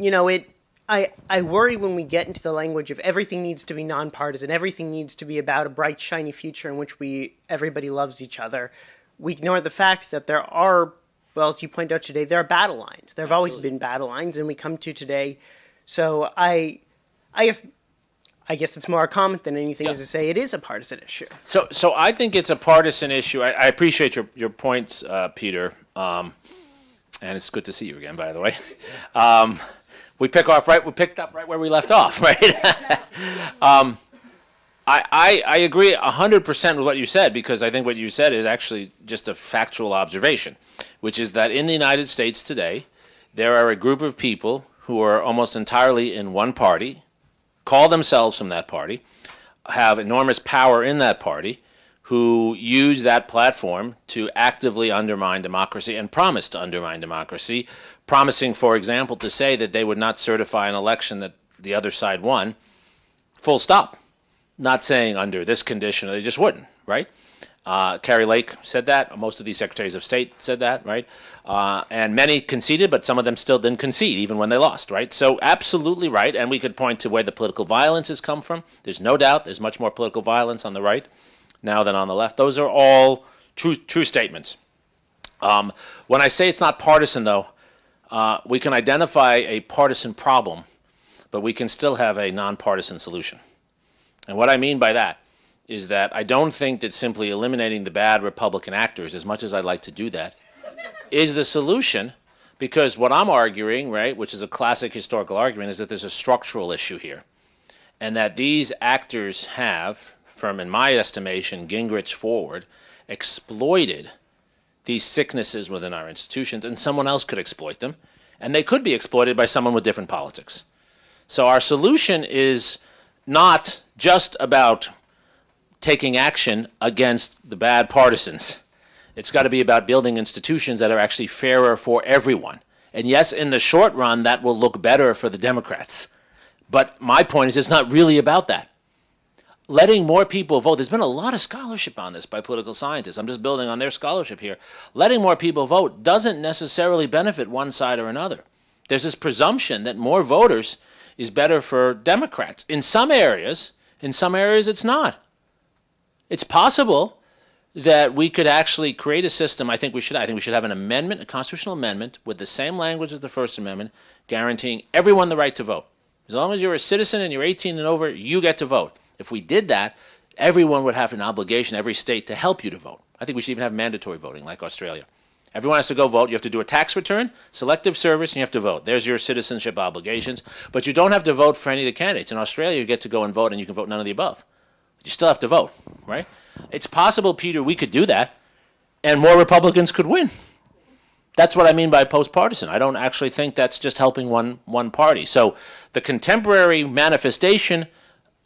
I worry when we get into the language of everything needs to be nonpartisan, everything needs to be about a bright, shiny future in which everybody loves each other. We ignore the fact that there are, well, as you point out today, there are battle lines. There have always been battle lines, and we come to today. So I guess it's more a comment than anything is to say it is a partisan issue. So I think it's a partisan issue. I appreciate your points, Peter, and it's good to see you again, by the way. We picked up right where we left off, right? I agree 100% with what you said, because I think what you said is actually just a factual observation, which is that in the United States today, there are a group of people who are almost entirely in one party, call themselves from that party, have enormous power in that party, who use that platform to actively undermine democracy and promise to undermine democracy, promising, for example, to say that they would not certify an election that the other side won, full stop. Not saying under this condition, they just wouldn't, right? Carrie Lake said that. Most of these secretaries of state said that, right? And many conceded, but some of them still didn't concede, even when they lost, right? So absolutely right. And we could point to where the political violence has come from. There's no doubt there's much more political violence on the right now than on the left. Those are all true statements. When I say it's not partisan, though, we can identify a partisan problem, but we can still have a nonpartisan solution. And what I mean by that is that I don't think that simply eliminating the bad Republican actors, as much as I'd like to do that, is the solution, because what I'm arguing, right, which is a classic historical argument, is that there's a structural issue here, and that these actors have, from, in my estimation, Gingrich forward, exploited these sicknesses within our institutions, and someone else could exploit them, and they could be exploited by someone with different politics. So our solution is not just about taking action against the bad partisans. It's got to be about building institutions that are actually fairer for everyone. And yes, in the short run, that will look better for the Democrats. But my point is it's not really about that. Letting more people vote, there's been a lot of scholarship on this by political scientists. I'm just building on their scholarship here. Letting more people vote doesn't necessarily benefit one side or another. There's this presumption that more voters is better for Democrats. In some areas it's not. It's possible that we could actually create a system. I think we should have an amendment, a constitutional amendment, with the same language as the First Amendment, guaranteeing everyone the right to vote. As long as you're a citizen and you're 18 and over, you get to vote. If we did that, everyone would have an obligation, every state, to help you to vote. I think we should even have mandatory voting, like Australia. Everyone has to go vote. You have to do a tax return, selective service, and you have to vote. There's your citizenship obligations. But you don't have to vote for any of the candidates. In Australia, you get to go and vote, and you can vote none of the above. You still have to vote, right? It's possible, Peter, we could do that, and more Republicans could win. That's what I mean by post-partisan. I don't actually think that's just helping one party. So the contemporary manifestation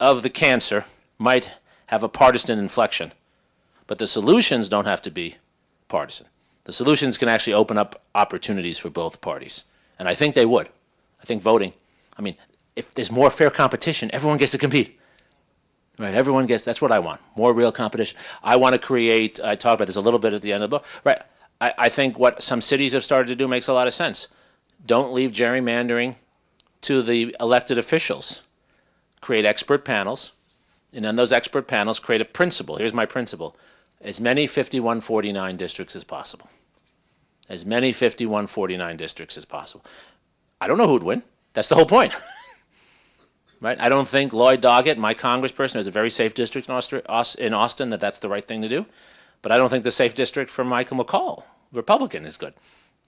of the cancer might have a partisan inflection, but the solutions don't have to be partisan. The solutions can actually open up opportunities for both parties, and I think they would. I think voting, if there's more fair competition, everyone gets to compete. Right, everyone gets, that's what I want, more real competition. I want to create, I talked about this a little bit at the end of the book, right, I think what some cities have started to do makes a lot of sense. Don't leave gerrymandering to the elected officials. Create expert panels, and on those expert panels create a principle. Here's my principle. As many 5149 districts as possible. As many 5149 districts as possible. I don't know who'd win. That's the whole point. Right? I don't think Lloyd Doggett, my congressperson, has a very safe district in Austin, that's the right thing to do. But I don't think the safe district for Michael McCall, Republican, is good.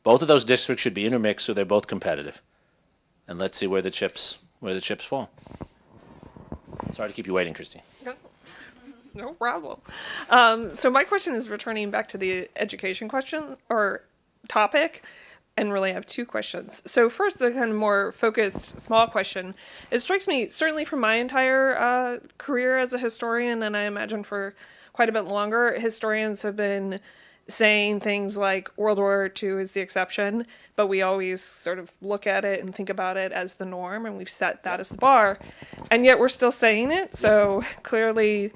Both of those districts should be intermixed so they're both competitive. And let's see where the chips fall. Sorry to keep you waiting, Christine. No problem. So my question is returning back to the education question or topic. And really I have two questions. So first, the kind of more focused, small question. It strikes me, certainly from my entire career as a historian, and I imagine for quite a bit longer, historians have been saying things like World War II is the exception, but we always sort of look at it and think about it as the norm, and we've set that as the bar. And yet we're still saying it, so clearly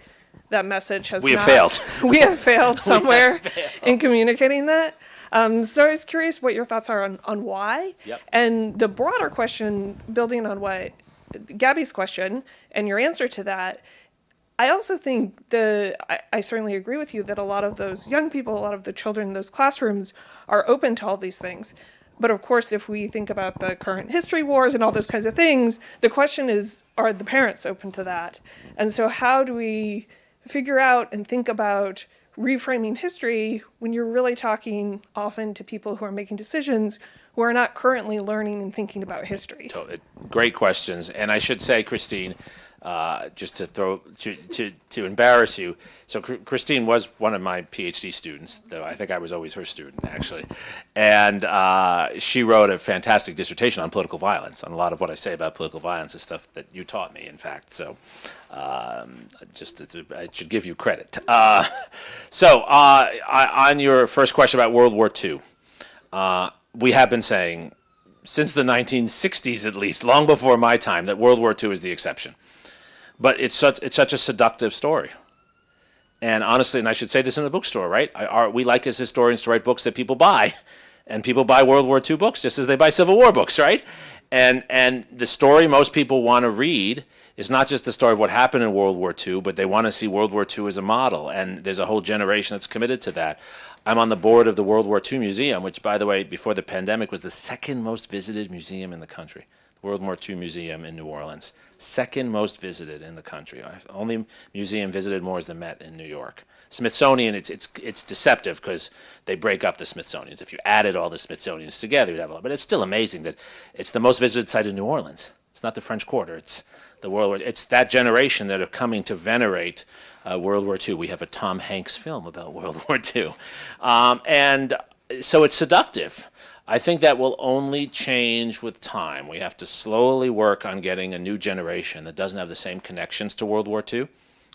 that message has failed. We have failed somewhere in communicating that. So I was curious what your thoughts are on why. Yep. And the broader question, building on what Gabby's question and your answer to that, I also think I certainly agree with you that a lot of those young people, a lot of the children in those classrooms are open to all these things. But of course, if we think about the current history wars and all those kinds of things, the question is, are the parents open to that? And so how do we figure out and think about reframing history when you're really talking often to people who are making decisions who are not currently learning and thinking about history? Great questions. And I should say, Christine, just to embarrass you, so Christine was one of my PhD students, though I think I was always her student, actually. And she wrote a fantastic dissertation on political violence. And a lot of what I say about political violence is stuff that you taught me, in fact. So I should give you credit. On your first question about World War II, we have been saying, since the 1960s at least, long before my time, that World War II is the exception. But it's such a seductive story. And honestly, and I should say this in the bookstore, right? We like as historians to write books that people buy. And people buy World War II books just as they buy Civil War books, right? And the story most people want to read is not just the story of what happened in World War II, but they want to see World War II as a model. And there's a whole generation that's committed to that. I'm on the board of the World War II Museum, which, by the way, before the pandemic was the second most visited museum in the country. The World War II Museum in New Orleans. Second most visited in the country. Only museum visited more is the Met in New York. Smithsonian, it's deceptive because they break up the Smithsonians. If you added all the Smithsonians together, you'd have a lot. But it's still amazing that it's the most visited site in New Orleans. It's not the French Quarter. It's the World War. It's that generation that are coming to venerate World War II. We have a Tom Hanks film about World War II, and so it's seductive. I think that will only change with time. We have to slowly work on getting a new generation that doesn't have the same connections to World War II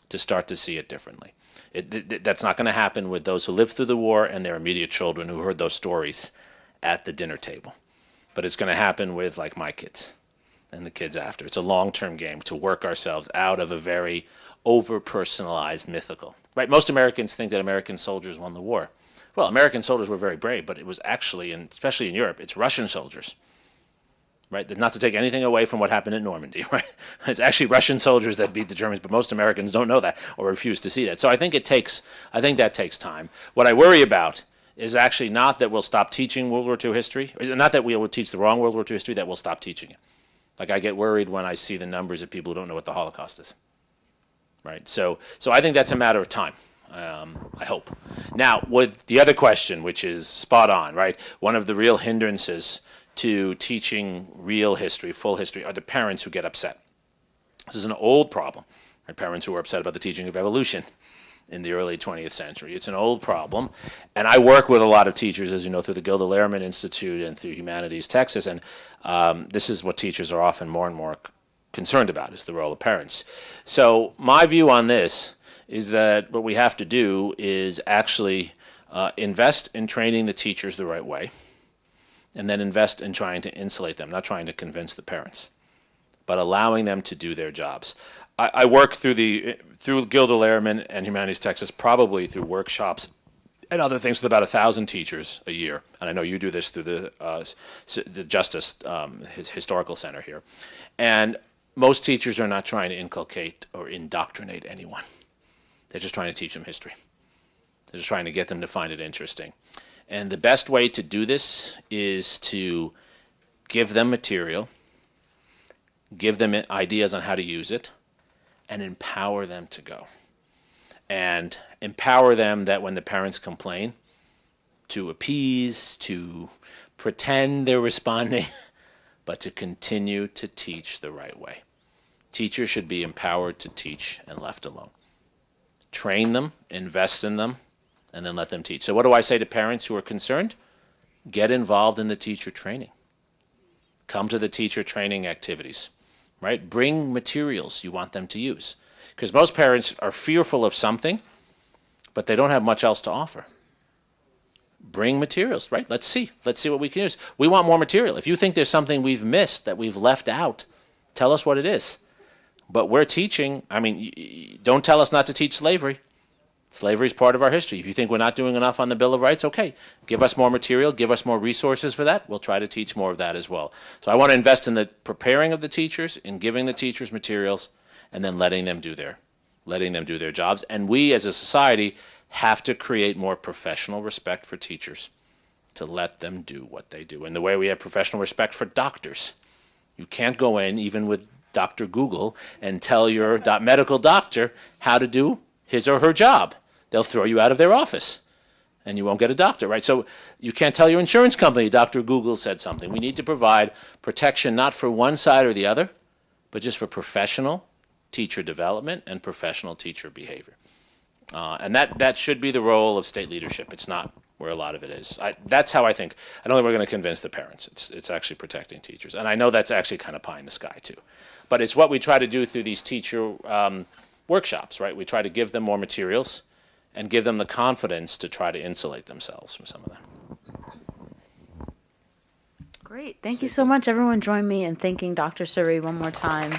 to start to see it differently. That's not going to happen with those who lived through the war and their immediate children who heard those stories at the dinner table. But it's going to happen with, like, my kids and the kids after. It's a long-term game to work ourselves out of a very over-personalized mythical. Right? Most Americans think that American soldiers won the war. Well, American soldiers were very brave, but it was actually, and especially in Europe, it's Russian soldiers. Right? Not to take anything away from what happened in Normandy, right? It's actually Russian soldiers that beat the Germans, but most Americans don't know that or refuse to see that. So I think that takes time. What I worry about is actually not that we'll stop teaching World War II history, not that we will teach the wrong World War II history, that we'll stop teaching it. Like, I get worried when I see the numbers of people who don't know what the Holocaust is. Right? So I think that's a matter of time. I hope. Now, with the other question, which is spot on, right? One of the real hindrances to teaching real history, full history, are the parents who get upset. This is an old problem. Right? Parents who are upset about the teaching of evolution in the early 20th century. It's an old problem. And I work with a lot of teachers, as you know, through the Gilda Lehrman Institute and through Humanities Texas. And this is what teachers are often more and more concerned about, is the role of parents. So my view on this is that what we have to do is actually invest in training the teachers the right way, and then invest in trying to insulate them, not trying to convince the parents, but allowing them to do their jobs. I work through Gilda Lehrman and Humanities Texas, probably through workshops and other things with about 1,000 teachers a year. And I know you do this through the Justice Historical Center here. And most teachers are not trying to inculcate or indoctrinate anyone. They're just trying to teach them history. They're just trying to get them to find it interesting. And the best way to do this is to give them material, give them ideas on how to use it, and empower them to go. And empower them that when the parents complain, to appease, to pretend they're responding, but to continue to teach the right way. Teachers should be empowered to teach and left alone. Train them, invest in them, and then let them teach. So what do I say to parents who are concerned? Get involved in the teacher training. Come to the teacher training activities, right? Bring materials you want them to use. Because most parents are fearful of something, but they don't have much else to offer. Bring materials, right? Let's see what we can use. We want more material. If you think there's something we've missed that we've left out, tell us what it is. But we're teaching, don't tell us not to teach slavery. Slavery is part of our history. If you think we're not doing enough on the Bill of Rights, okay, give us more material, give us more resources for that. We'll try to teach more of that as well. So I want to invest in the preparing of the teachers, in giving the teachers materials, and then letting them do their jobs. And we as a society have to create more professional respect for teachers to let them do what they do. And the way we have professional respect for doctors. You can't go in, even with Dr. Google, and tell your medical doctor how to do his or her job. They'll throw you out of their office, and you won't get a doctor, right? So you can't tell your insurance company, Dr. Google said something. We need to provide protection not for one side or the other, but just for professional teacher development and professional teacher behavior. And that should be the role of state leadership. It's not where a lot of it is. That's how I think. I don't think we're going to convince the parents. It's actually protecting teachers. And I know that's actually kind of pie in the sky, too. But it's what we try to do through these teacher workshops, right? We try to give them more materials and give them the confidence to try to insulate themselves from some of that. Great. Thank you so much. Everyone join me in thanking Dr. Suri one more time.